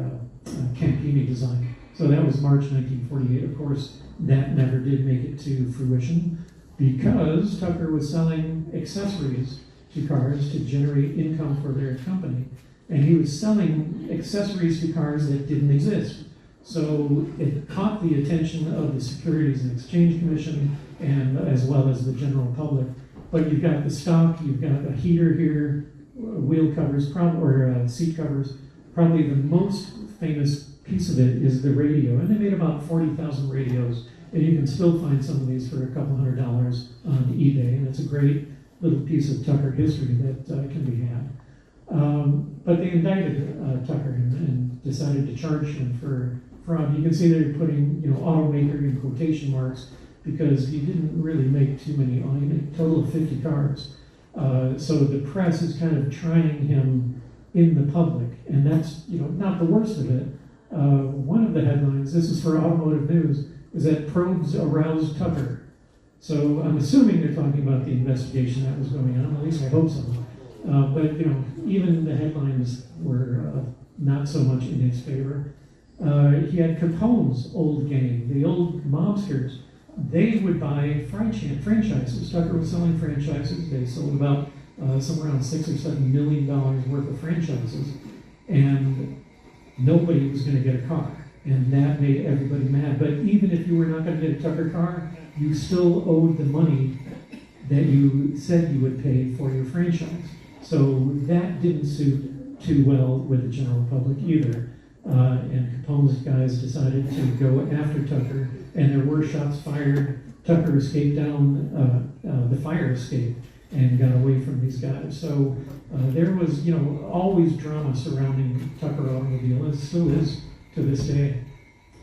Campini design. So that was March 1948. Of course, that never did make it to fruition, because Tucker was selling accessories to cars to generate income for their company. And he was selling accessories to cars that didn't exist. So it caught the attention of the Securities and Exchange Commission, and as well as the general public. But you've got the stock, you've got a heater here, wheel covers, or seat covers. Probably the most famous piece of it is the radio, and they made about 40,000 radios, and you can still find some of these for a couple $100 on eBay, and it's a great little piece of Tucker history that can be had. But they indicted Tucker and decided to charge him for fraud. You can see they're putting, automaker in quotation marks because he didn't really make too many. He made a total of 50 cars. So the press is kind of trying him in the public, and that's not the worst of it. One of the headlines, this is for Automotive News, is that probes aroused Tucker. So I'm assuming they're talking about the investigation that was going on. At least I hope so. But even the headlines were not so much in his favor. He had Capone's old gang, the old mobsters. They would buy franchises. Tucker was selling franchises. They sold about somewhere around $6 or $7 million worth of franchises, and nobody was going to get a car, and that made everybody mad. But even if you were not going to get a Tucker car, you still owed the money that you said you would pay for your franchise. So that didn't suit too well with the general public either. And Capone's guys decided to go after Tucker, and there were shots fired. Tucker escaped down the fire escape and got away from these guys. So there was, always drama surrounding Tucker Automobile, and still is to this day.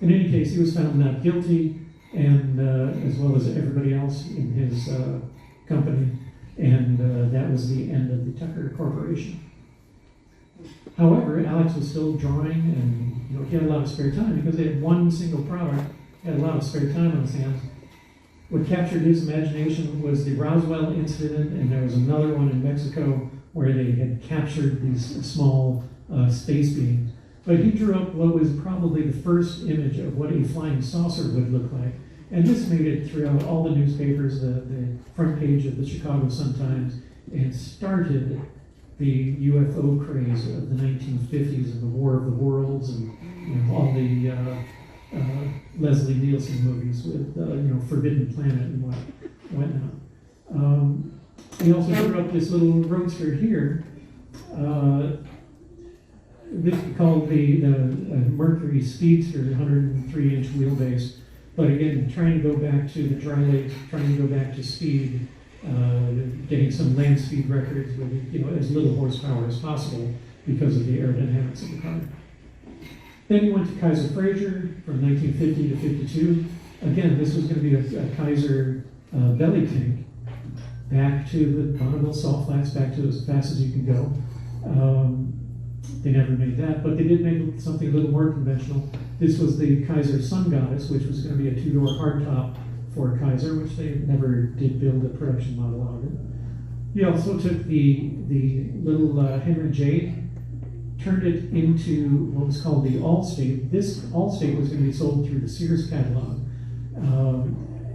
In any case, he was found not guilty, and as well as everybody else in his company, and that was the end of the Tucker Corporation. However, Alex was still drawing, and he had a lot of spare time because they had one single product. He had a lot of spare time on his hands. What captured his imagination was the Roswell incident, and there was another one in Mexico where they had captured these small space beings. But he drew up what was probably the first image of what a flying saucer would look like. And this made it throughout all the newspapers, the front page of the Chicago Sun-Times, and started the UFO craze of the 1950s and the War of the Worlds and all the Leslie Nielsen movies with Forbidden Planet and whatnot. He also drew up this little roadster here. This is called the Mercury Speedster, 103-inch wheelbase. But again, trying to go back to the dry lakes, trying to go back to speed, getting some land speed records with as little horsepower as possible because of the aerodynamics of the car. Then he went to Kaiser Fraser from 1950 to 52. Again, this was going to be a Kaiser belly tank back to the Bonneville Salt Flats, back to as fast as you can go. They never made that, but they did make something a little more conventional. This was the Kaiser Sun Goddess, which was going to be a two-door hardtop for Kaiser, which they never did build a production model out of it. He also took the little Henry J, turned it into what was called the Allstate. This Allstate was going to be sold through the Sears catalog.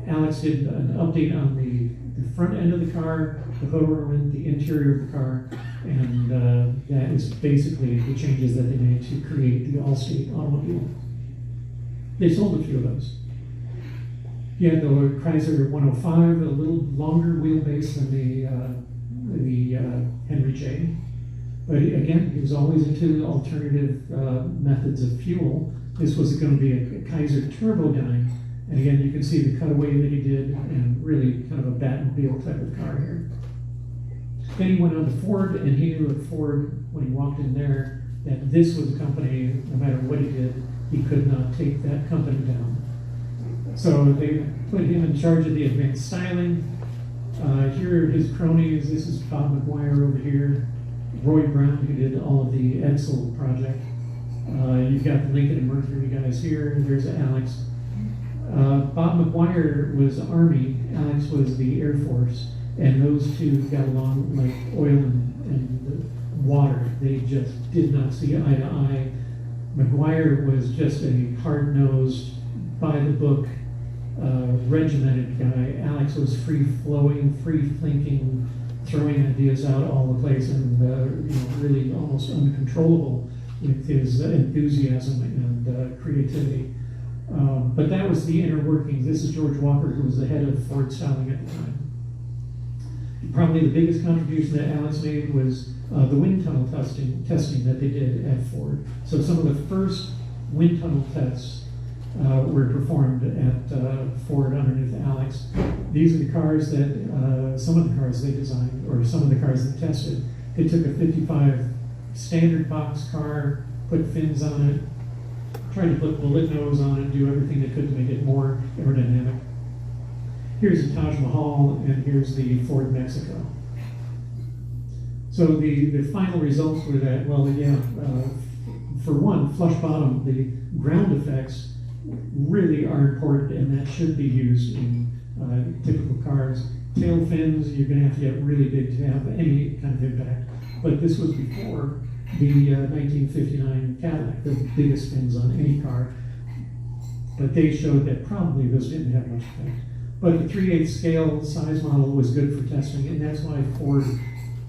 Alex did an update on the front end of the car, the photo element, the interior of the car, and that is basically the changes that they made to create the Allstate automobile. They sold a few of those. He had the Chrysler 105, a little longer wheelbase than the Henry J. But again, he was always into alternative methods of fuel. This was going to be a Kaiser Turbodyne. And again, you can see the cutaway that he did, and really kind of a Batmobile type of car here. Then he went on to Ford, and he knew at Ford, when he walked in there, that this was a company, no matter what he did, he could not take that company down. So they put him in charge of the advanced styling. Here are his cronies. This is Bob McGuire over here. Roy Brown, who did all of the Edsel project. You've got the Lincoln and Mercury guys here. There's Alex. Bob McGuire was Army, Alex was the Air Force, and those two got along like oil and water. They just did not see eye to eye. McGuire was just a hard-nosed, by-the-book, regimented guy. Alex was free-flowing, free-thinking, throwing ideas out all the place, and really almost uncontrollable with his enthusiasm and creativity. But that was the inner workings. This is George Walker, who was the head of Ford Styling at the time. Probably the biggest contribution that Alex made was the wind tunnel testing that they did at Ford. So some of the first wind tunnel tests were performed at Ford underneath Alex. These are the cars that, some of the cars they designed, or some of the cars they tested. They took a 55 standard box car, put fins on it, tried to put bullet nose on it, do everything they could to make it more aerodynamic. Here's the Taj Mahal, and here's the Ford Mexico. So the final results were that, well, yeah, for one, flush bottom, the ground effects really are important, and that should be used in typical cars. Tail fins, you're going to have to get really big to have any kind of impact. But this was before the 1959 Cadillac, the biggest fins on any car. But they showed that probably those didn't have much effect. But the 3/8 scale size model was good for testing, and that's why Ford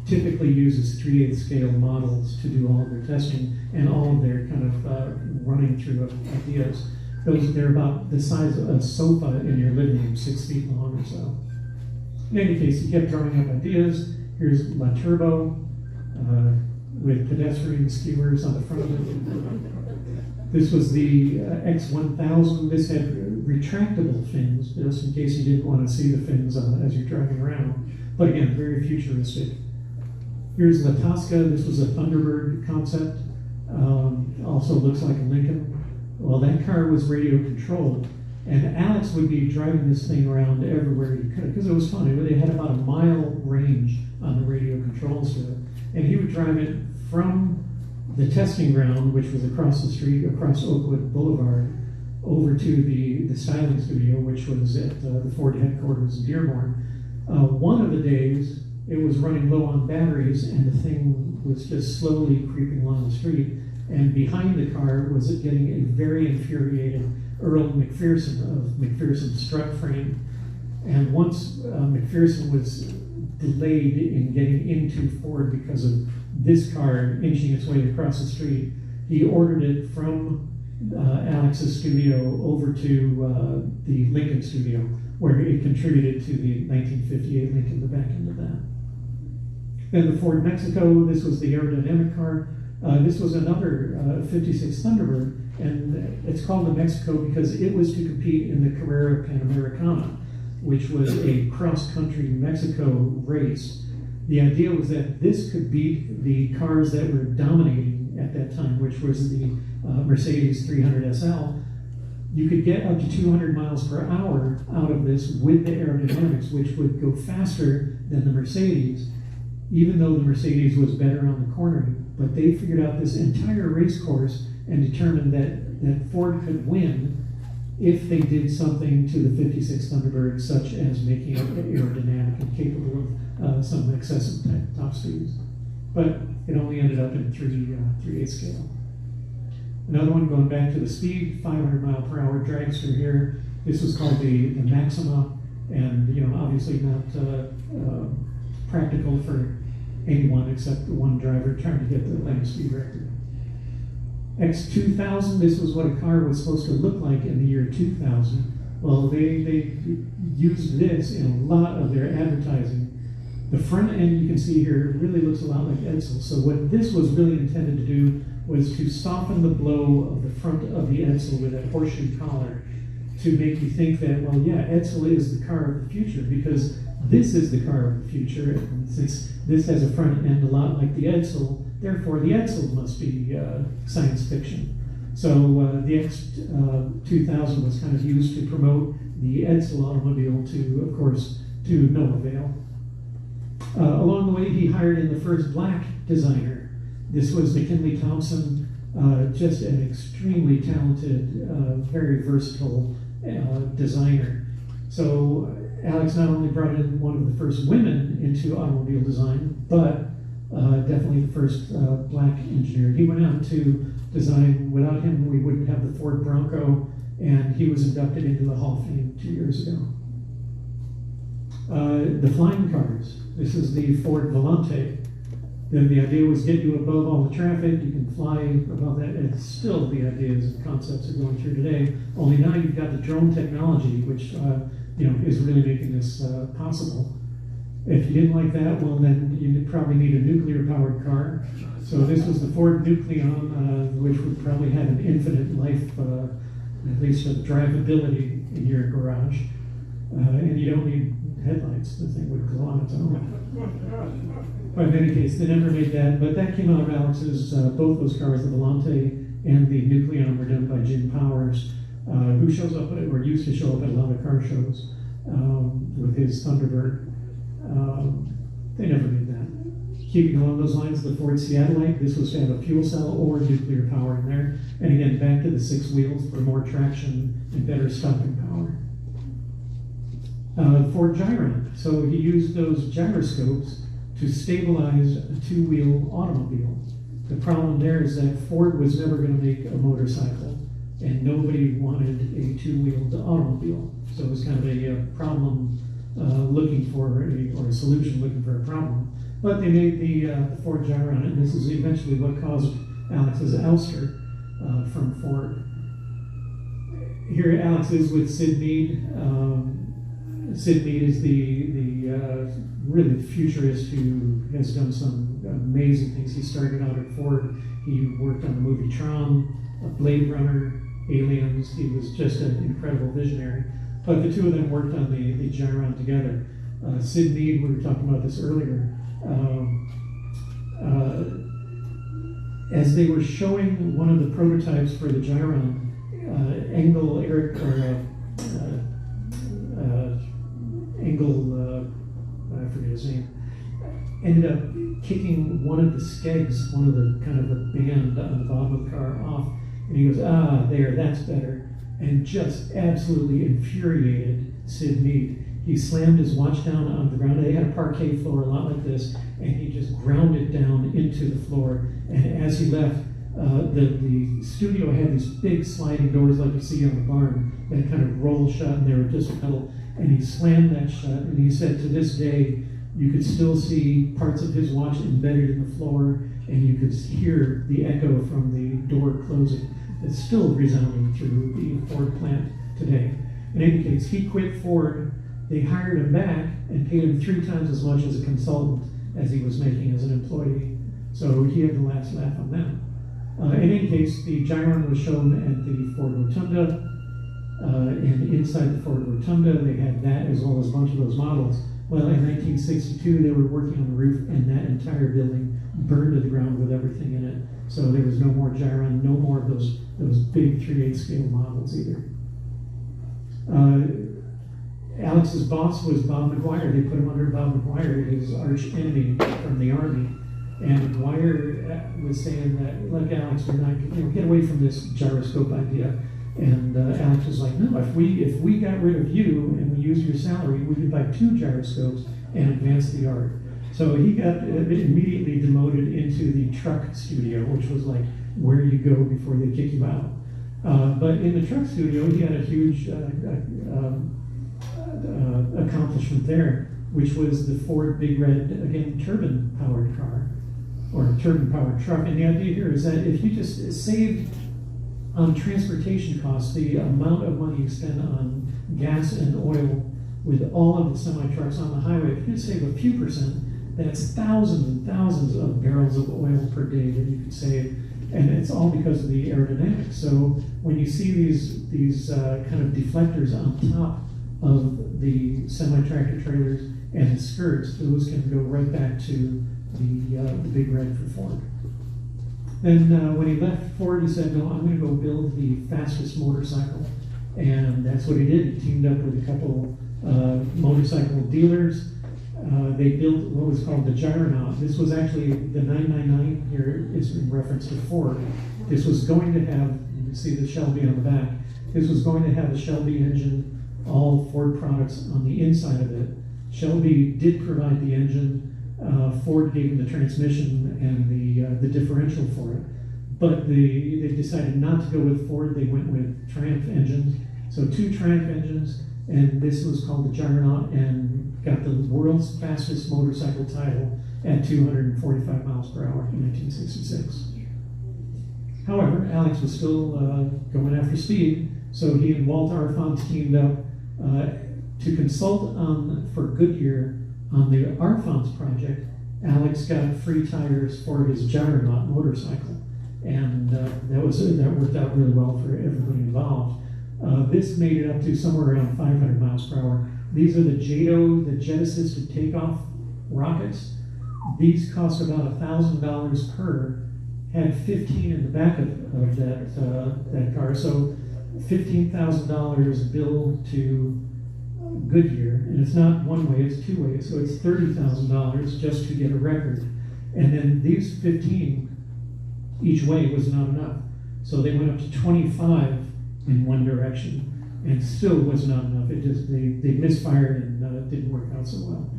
typically uses 3/8 scale models to do all of their testing and all of their kind of running through of ideas. They're about the size of a sofa in your living room, 6 feet long or so. In any case, he kept drawing up ideas. Here's La Turbo with pedestrian skewers on the front of it. This was the X1000. This had retractable fins, just in case you didn't want to see the fins as you're driving around. But again, very futuristic. Here's La Tosca. This was a Thunderbird concept. Also looks like a Lincoln. Well, that car was radio controlled, and Alex would be driving this thing around everywhere he could, because it was funny. They had about a mile range on the radio controls to it, and he would drive it from the testing ground, which was across the street, across Oakwood Boulevard, over to the styling studio, which was at the Ford headquarters in Dearborn. One of the days, it was running low on batteries, and the thing was just slowly creeping along the street. And behind the car was it getting a very infuriated Earl McPherson of McPherson Strut Frame. And once McPherson was delayed in getting into Ford because of this car inching its way across the street, he ordered it from Alex's studio over to the Lincoln studio, where it contributed to the 1958 Lincoln, the back end of that. Then the Ford Mexico, this was the aerodynamic car. This was another 56 Thunderbird, and it's called the Mexico because it was to compete in the Carrera Panamericana, which was a cross-country Mexico race. The idea was that this could beat the cars that were dominating at that time, which was the Mercedes 300 SL. You could get up to 200 miles per hour out of this with the aerodynamics, which would go faster than the Mercedes, even though the Mercedes was better on the cornering. But they figured out this entire race course and determined that Ford could win if they did something to the 56 Thunderbird, such as making it aerodynamic and capable of some excessive top speeds. But it only ended up in 3/8 scale. Another one going back to the speed, 500 mile per hour dragster here. This was called the Maxima, and obviously not practical for anyone except the one driver trying to get the land speed record. X2000, this was what a car was supposed to look like in the year 2000. Well, they used this in a lot of their advertising. The front end you can see here really looks a lot like Edsel. So what this was really intended to do was to soften the blow of the front of the Edsel with that horseshoe collar to make you think that, well, yeah, Edsel is the car of the future because this is the car of the future. And since this has a front end a lot like the Edsel, therefore the Edsel must be science fiction. So the X2000 was kind of used to promote the Edsel automobile to, of course, to no avail. Along the way, he hired in the first black designer. This was McKinley Thompson, just an extremely talented, very versatile designer. So Alex not only brought in one of the first women into automobile design, but definitely the first black engineer. He went out to design. Without him, we wouldn't have the Ford Bronco, and he was inducted into the Hall of Fame 2 years ago. The flying cars. This is the Ford Volante. Then the idea was get you above all the traffic. You can fly above that. And it's still the ideas and concepts are going through today. Only now you've got the drone technology, which is really making this possible. If you didn't like that, well, then you'd probably need a nuclear-powered car. So this was the Ford Nucleon, which would probably have an infinite life, at least of drivability in your garage. And you don't need headlights. The thing would go on its own. But in any case, they never made that. But that came out of Alex's, both those cars, the Volante and the Nucleon, were done by Jim Powers, who shows up, or used to show up at a lot of car shows with his Thunderbird. They never made that. Keeping along those lines, the Ford Seattleite, this was to have a fuel cell or nuclear power in there. And again, back to the 6 wheels for more traction and better stopping power. Ford Gyron. So he used those gyroscopes to stabilize a 2-wheel automobile. The problem there is that Ford was never going to make a motorcycle, and nobody wanted a 2-wheeled automobile. So it was kind of a problem looking for a solution looking for a problem. But they made the Ford Gyron, and this is eventually what caused Alex's ouster from Ford. Here Alex is with Sid Mead. Sid Mead is the really futurist who has done some amazing things. He started out at Ford. He worked on the movie Tron, Blade Runner, Aliens. He was just an incredible visionary. But the two of them worked on the Gyron together. Sid Mead, we were talking about this earlier. As they were showing one of the prototypes for the Gyron, I forget his name, ended up kicking one of the skegs, one of the kind of the band on the bottom of the car off, and he goes, there, that's better, and just absolutely infuriated Sid Mead. He slammed his watch down on the ground. They had a parquet floor a lot like this, and he just ground it down into the floor. And as he left, the studio had these big sliding doors like you see on the barn that kind of roll shut, and they were just metal. And he slammed that shut, and he said to this day, you could still see parts of his watch embedded in the floor, and you could hear the echo from the door closing. It's still resounding through the Ford plant today. In any case, he quit Ford. They hired him back and paid him 3 times as much as a consultant as he was making as an employee. So he had the last laugh on that. In any case, the Gyron was shown at the Ford Rotunda, and inside the Ford Rotunda, they had that as well as a bunch of those models. Well, in 1962, they were working on the roof, and that entire building burned to the ground with everything in it. So there was no more Gyron, no more of those big 3/8 scale models either. Alex's boss was Bob McGuire. They put him under Bob McGuire, his arch enemy from the Army. And McGuire was saying that, look, Alex, we're not, get away from this gyroscope idea. And Alex was like, no, if we got rid of you and we used your salary, we could buy 2 gyroscopes and advance the art. So he got immediately demoted into the truck studio, which was like where you go before they kick you out. But in the truck studio, he had a huge accomplishment there, which was the Ford Big Red, again, turbine-powered car, or turbine-powered truck. And the idea here is that if you just saved on transportation costs, the amount of money you spend on gas and oil with all of the semi-trucks on the highway, if you could save a few percent, that's thousands and thousands of barrels of oil per day that you could save. And it's all because of the aerodynamics. So when you see these kind of deflectors on top of the semi-tractor trailers and the skirts, those can go right back to the Big Red for Ford. Then when he left Ford, he said, no, I'm going to go build the fastest motorcycle. And that's what he did. He teamed up with a couple motorcycle dealers. They built what was called the Gyronaut. This was actually the 999 here is in reference to Ford. This was going to have, you can see the Shelby on the back, this was going to have a Shelby engine, all Ford products on the inside of it. Shelby did provide the engine. Ford gave him the transmission and the differential for it. But they decided not to go with Ford. They went with Triumph engines. So 2 Triumph engines, and this was called the Gyronaut, and got the world's fastest motorcycle title at 245 miles per hour in 1966. However, Alex was still going after speed, so he and Walt Arfon teamed up to consult on, for Goodyear, On the Arfon's project, Alex got free tires for his Gyronaut motorcycle, and that worked out really well for everybody involved. This made it up to somewhere around 500 miles per hour. These are the JATO, the jet assisted takeoff rockets. These cost about $1,000 per. Had 15 in the back of that car, so $15,000 bill to Goodyear, and it's not one way, it's two ways, so it's $30,000 just to get a record. And then these 15 each way was not enough, so they went up to 25 in one direction, and still was not enough. It just they misfired and didn't work out so well.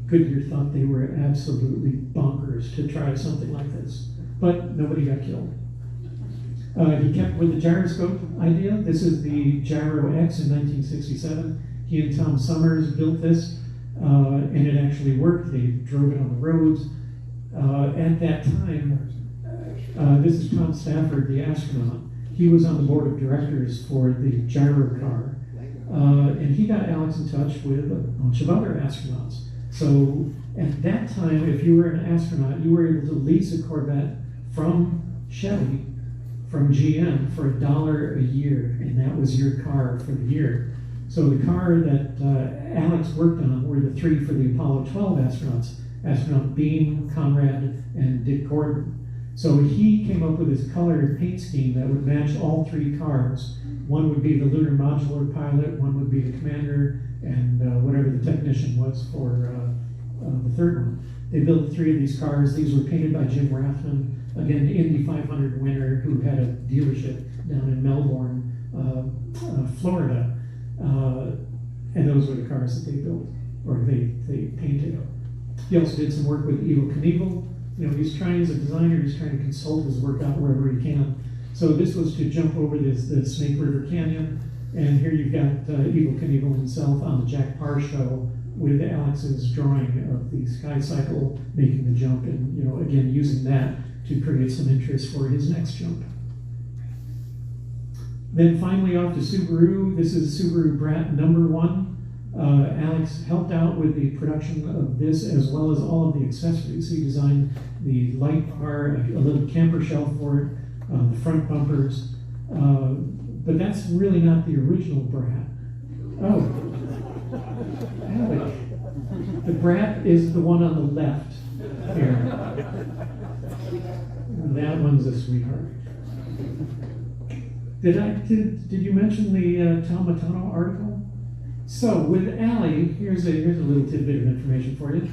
Goodyear thought they were absolutely bonkers to try something like this, but nobody got killed. He kept with the gyroscope idea. This is the Gyro X in 1967. He and Tom Summers built this, and it actually worked. They drove it on the roads. At that time, this is Tom Stafford, the astronaut. He was on the board of directors for the gyro car, and he got Alex in touch with a bunch of other astronauts. So at that time, if you were an astronaut, you were able to lease a Corvette from Chevy, from GM, for $1 a year, and that was your car for the year. So the car that Alex worked on were the three for the Apollo 12 astronauts, astronaut Beam, Conrad, and Dick Gordon. So he came up with this color paint scheme that would match all three cars. One would be the lunar modular pilot, one would be the commander, and whatever the technician was for the third one. They built three of these cars. These were painted by Jim Rathman, again, the Indy 500 winner who had a dealership down in Melbourne, Florida. And those were the cars that they built, or they painted. He also did some work with Evel Knievel. You know, he's trying, as a designer, he's trying to consult his work out wherever he can. So this was to jump over the Snake River Canyon, and here you've got Evel Knievel himself on the Jack Parr show with Alex's drawing of the sky cycle making the jump, and you know, again, using that to create some interest for his next jump. Then finally off to Subaru. This is Subaru Brat number 1. Alex helped out with the production of this as well as all of the accessories. He designed the light bar, a little camper shelf for it, the front bumpers, but that's really not the original Brat. Oh, Alex. The Brat is the one on the left here. That one's a sweetheart. Did you mention the Tom Matano article? So with Allie, here's a little tidbit of information for you.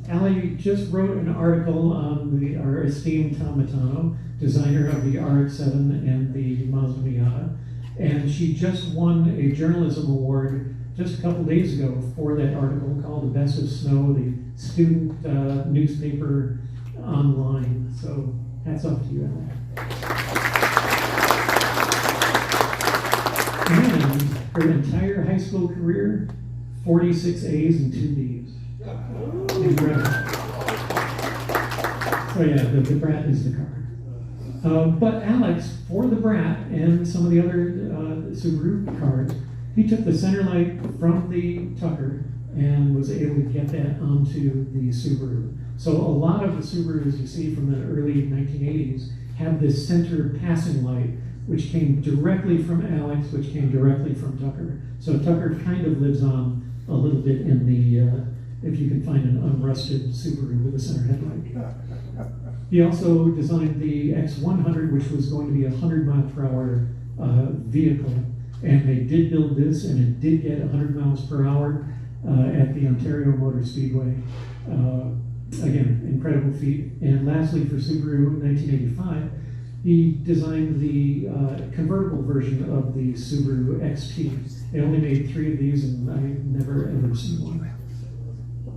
Allie just wrote an article on our esteemed Tom Matano, designer of the RX-7 and the Mazda Miata, and she just won a journalism award just a couple days ago for that article called "The Best of Snow," the student newspaper online. So hats off to you, Allie. And her entire high school career, 46 A's and 2 B's. Incredible. So yeah, the Brat is the car. But Alex, for the Brat and some of the other Subaru cars, he took the center light from the Tucker and was able to get that onto the Subaru. So a lot of the Subarus you see from the early 1980s have this center passing light, which came directly from Alex, which came directly from Tucker. So Tucker kind of lives on a little bit in the, if you can find an unrusted Subaru with a center headlight. He also designed the X100, which was going to be a 100-mile-per-hour vehicle. And they did build this, and it did get 100 miles per hour at the Ontario Motor Speedway. Again, incredible feat. And lastly, for Subaru, in 1985, he designed the convertible version of the Subaru XT. They only made 3 of these, and I've never ever seen one.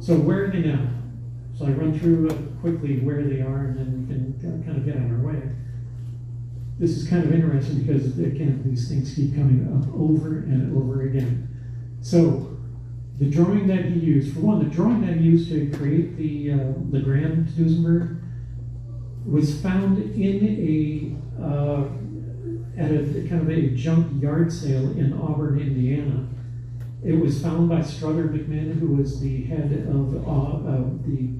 So where are they now? So I run through quickly where they are, and then we can kind of get on our way. This is kind of interesting because, again, these things keep coming up over and over again. So the drawing that he used, for one, the drawing that he used to create the Legrand Duesenberg was found in at a kind of a junk yard sale in Auburn, Indiana. It was found by Strother McMinn, who was the head of the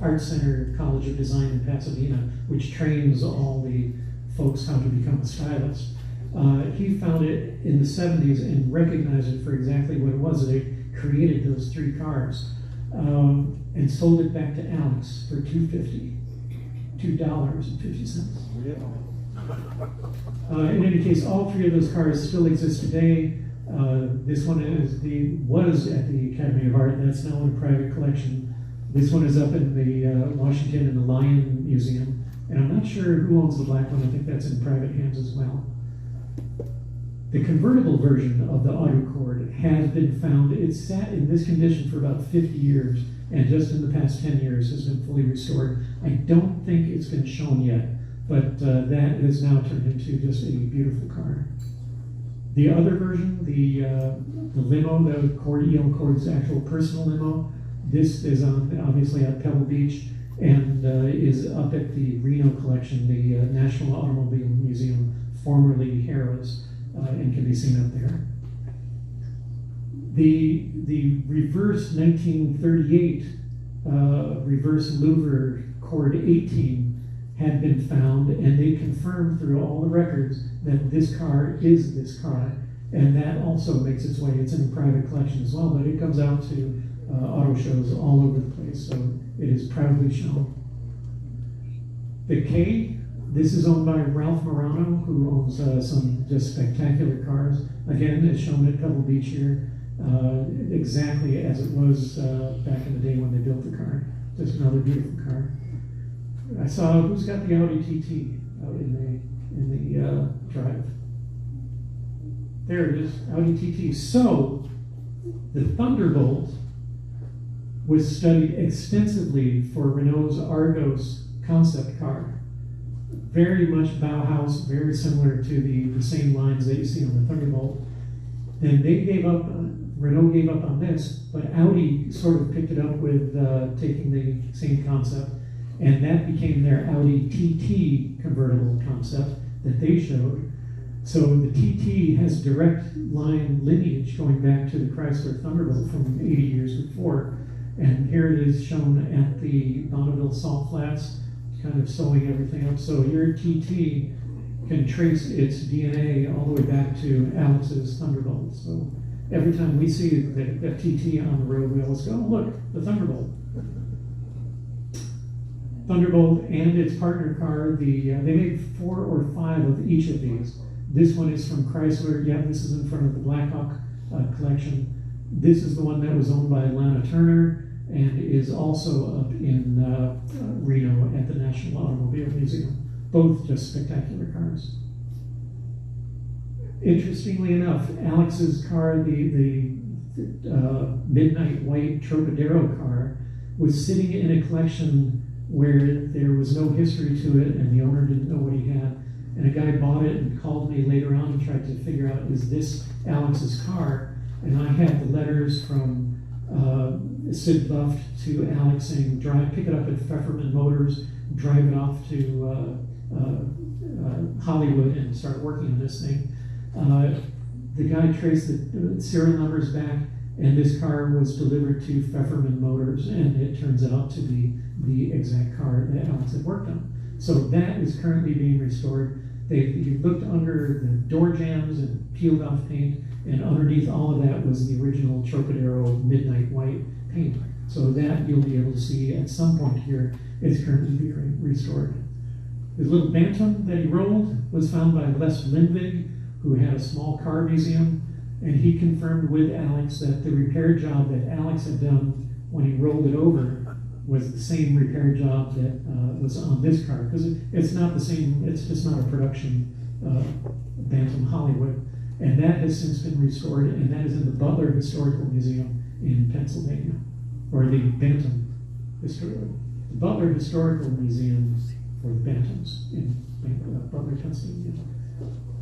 Art Center College of Design in Pasadena, which trains all the folks how to become a stylist. He found it in the 70s and recognized it for exactly what it was. They created those 3 cars and sold it back to Alex for $2.50. In any case, all 3 of those cars still exist today. This one was at the Academy of Art. That's now in a private collection. This one is up in the Washington in the Lion Museum. And I'm not sure who owns the black one. I think that's in private hands as well. The convertible version of the Autocord has been found. It's sat in this condition for about 50 years, and just in the past 10 years has been fully restored. I don't think it's been shown yet, but that has now turned into just a beautiful car. The other version, the limo, the E.L. Cord's actual personal limo, this is obviously at Pebble Beach and is up at the Reno collection, the National Automobile Museum, formerly Harrah's, and can be seen up there. The reverse 1938 reverse louver Cord 18 had been found, and they confirmed through all the records that this car is this car, and that also makes its way. It's in a private collection as well, but it comes out to auto shows all over the place, so it is proudly shown. The K, this is owned by Ralph Morano, who owns some just spectacular cars. Again, it's shown at Pebble Beach here, exactly as it was back in the day when they built the car. Just another beautiful car. I saw who's got the Audi TT out in the drive. There it is, Audi TT. So the Thunderbolt was studied extensively for Renault's Argos concept car. Very much Bauhaus, very similar to the same lines that you see on the Thunderbolt. And they gave up, Renault gave up on this, but Audi sort of picked it up with taking the same concept, and that became their Audi TT convertible concept that they showed. So the TT has direct line lineage going back to the Chrysler Thunderbolt from 80 years before. And here it is shown at the Bonneville Salt Flats, kind of sewing everything up. So your TT can trace its DNA all the way back to Alex's Thunderbolt. So every time we see the TT on the road, we always go, oh, look, the Thunderbolt. Thunderbolt and its partner car, they made 4 or 5 of each of these. This one is from Chrysler. Yeah, this is in front of the Blackhawk collection. This is the one that was owned by Lana Turner and is also up in Reno at the National Automobile Museum. Both just spectacular cars. Interestingly enough, Alex's car, the midnight white Trocadero car, was sitting in a collection where there was no history to it and the owner didn't know what he had. And a guy bought it and called me later on and tried to figure out, is this Alex's car? And I had the letters from Sid Buff to Alex saying, pick it up at Pfefferman Motors, drive it off to Hollywood and start working on this thing. The guy traced the serial numbers back, and this car was delivered to Pfefferman Motors, and it turns out to be the exact car that Alex had worked on. So that is currently being restored. They looked under the door jambs and peeled off paint, and underneath all of that was the original Trocadero midnight white paint. So that you'll be able to see at some point here. It's currently being restored. His little Bantam that he rolled was found by Les Lindvig, who had a small car museum, and he confirmed with Alex that the repair job that Alex had done when he rolled it over was the same repair job that was on this car, because it's not the same, it's just not a production Bantam Hollywood. And that has since been restored, and that is in the Butler Historical Museum in Pennsylvania, or the Bantam the Butler Historical Museum for the Bantams in Butler, Pennsylvania.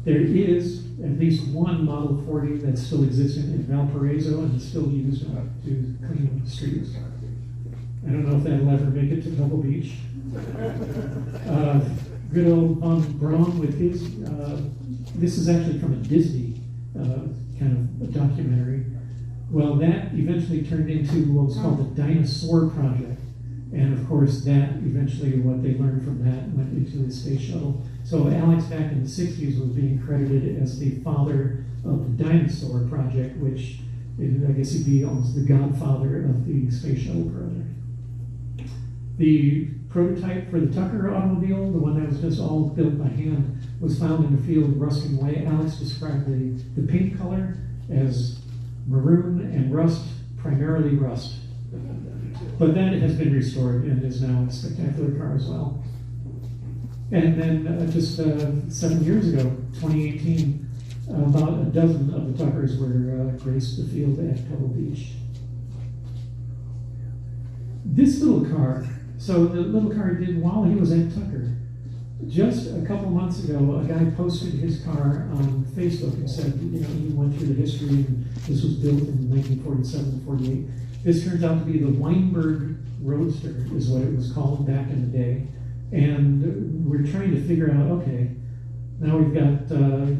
There is at least one Model 40 that's still existing in Valparaiso and is still used to clean the streets. I don't know if that'll ever make it to Pebble Beach. Good old Von Braun with his, this is actually from a Disney kind of a documentary. Well, that eventually turned into what was called the Dinosaur Project. And of course, that eventually, what they learned from that went into the space shuttle. So Alex, back in the 60s, was being credited as the father of the Dinosaur Project, which I guess he'd be almost the godfather of the space shuttle project. The prototype for the Tucker automobile, the one that was just all built by hand, was found in the field rusting away. Alex described the paint color as maroon and rust, primarily rust. But that has been restored and is now a spectacular car as well. And then just 7 years ago, 2018, about a dozen of the Tuckers were graced the field at Pebble Beach. This little car, so the little car he did while he was at Tucker. Just a couple months ago, a guy posted his car on Facebook and said, you know, he went through the history and this was built in 1947, 48. This turns out to be the Weinberg Roadster, is what it was called back in the day. And we're trying to figure out, okay, now we've got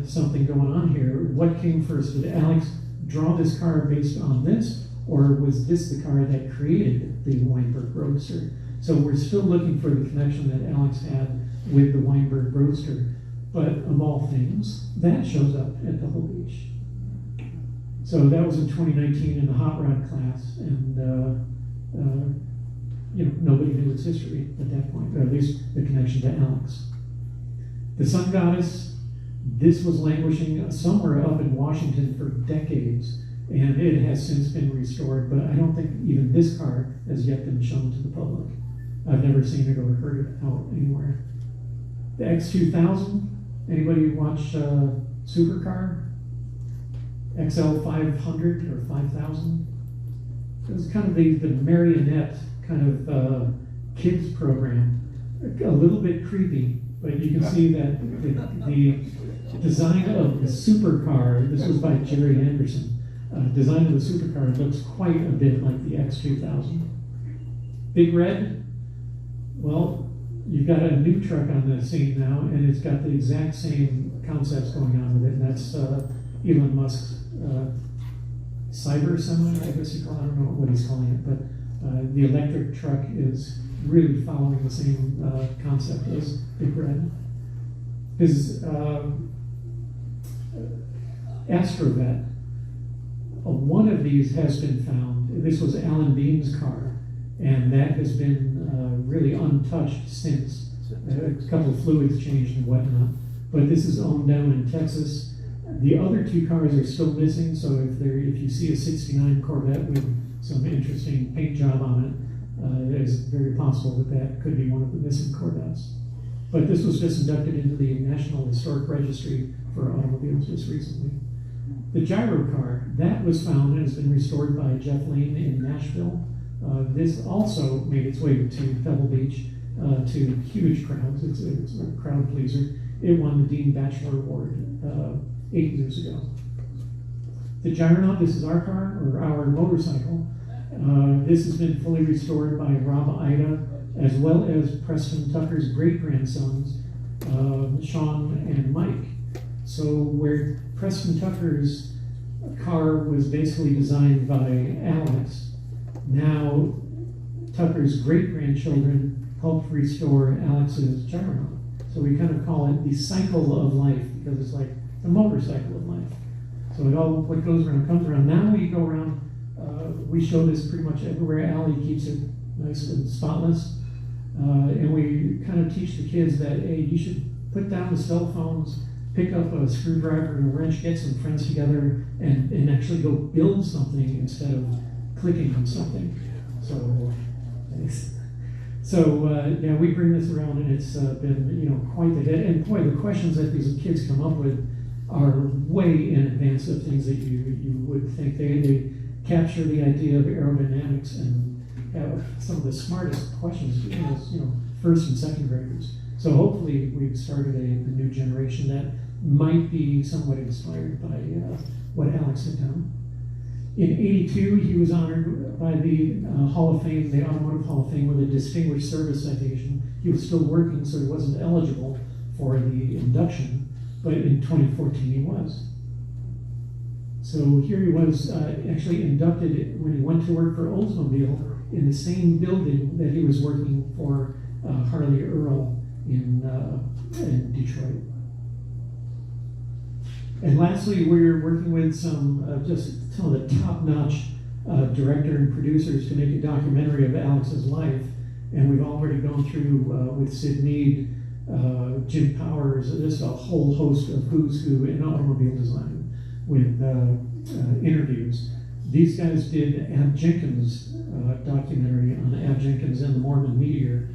something going on here. What came first? Did Alex draw this car based on this, or was this the car that created the Weinberg Roadster? So we're still looking for the connection that Alex had with the Weinberg Roadster. But of all things, that shows up at Pebble Beach. So that was in 2019 in the hot rod class, and you know, nobody knew its history at that point, or at least the connection to Alex. The Sun Goddess, this was languishing somewhere up in Washington for decades, and it has since been restored, but I don't think even this car has yet been shown to the public. I've never seen it or heard it out anywhere. The X2000, anybody watch Supercar? XL 500 or 5000? It was kind of the marionette kind of kids program, a little bit creepy, but you can see that the design of the supercar, this was by Jerry Anderson, design of the supercar looks quite a bit like the X2000. Big Red, well, you've got a new truck on the scene now, and it's got the exact same concepts going on with it, and that's Elon Musk's cyber semi, I guess you call it. I don't know what he's calling it, but the electric truck is really following the same concept as Big Red. His Astrovet, one of these has been found. This was Alan Bean's car, and that has been really untouched since. A couple of fluids changed and whatnot, but this is owned down in Texas. The other two cars are still missing, so if you see a 69 Corvette with some interesting paint job on it, it is very possible that could be one of the missing Corvettes. But this was just inducted into the National Historic Registry for automobiles just recently. The gyro car, that was found and has been restored by Jeff Lane in Nashville. This also made its way to Pebble Beach to huge crowds. It's a crowd pleaser. It won the Dean Bachelor Award 8 years ago. The Gyronaut, this is our car, or our motorcycle. This has been fully restored by Rob Ida, as well as Preston Tucker's great-grandsons, Sean and Mike. So where Preston Tucker's car was basically designed by Alex, now Tucker's great-grandchildren helped restore Alex's Gyronaut. So we kind of call it the cycle of life, because it's like the motorcycle of life. So it all, what goes around comes around. Now we go around, we show this pretty much everywhere. Allie keeps it nice and spotless. And we kind of teach the kids that, hey, you should put down the cell phones, pick up a screwdriver and a wrench, get some friends together, and actually go build something instead of clicking on something. So, thanks. So yeah, we bring this around, and it's been quite the hit. And boy, the questions that these kids come up with are way in advance of things that you would think. They capture the idea of aerodynamics and have some of the smartest questions, first and second graders. So hopefully we've started a new generation that might be somewhat inspired by what Alex had done. In '82, he was honored by the Hall of Fame, the Automotive Hall of Fame, with a Distinguished Service Citation. He was still working, so he wasn't eligible for the induction, but in 2014 he was. So here he was actually inducted when he went to work for Oldsmobile in the same building that he was working for Harley Earl in Detroit. And lastly, we're working with just some of the top-notch director and producers to make a documentary of Alex's life. And we've already gone through with Sid Mead, Jim Powers, just a whole host of who's who in automobile design with interviews. These guys did Ab Jenkins documentary on Ab Jenkins and the Mormon Meteor,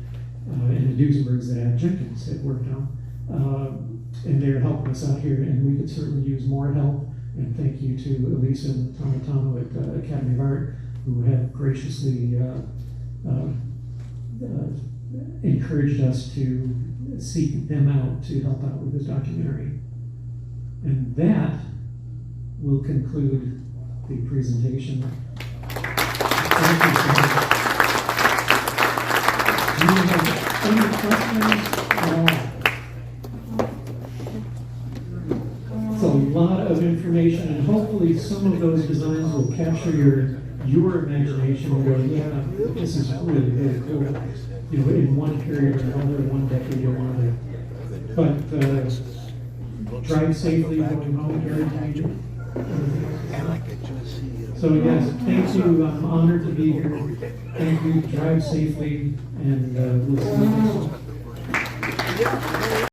and the Duesenbergs that Ab Jenkins had worked on. And they're helping us out here, and we could certainly use more help. And thank you to Elisa and Tomatano at Academy of Art, who have graciously encouraged us to seek them out to help out with this documentary. And that will conclude the presentation. Thank you so much. Do you have any questions? It's a lot of information, and hopefully some of those designs will capture your imagination and go, yeah, this is really, really cool. You know, in one period or another, one decade or another. But drive safely going home, guaranteed. So yes, thank you. I'm honored to be here. Thank you. Drive safely, and we'll see you next time.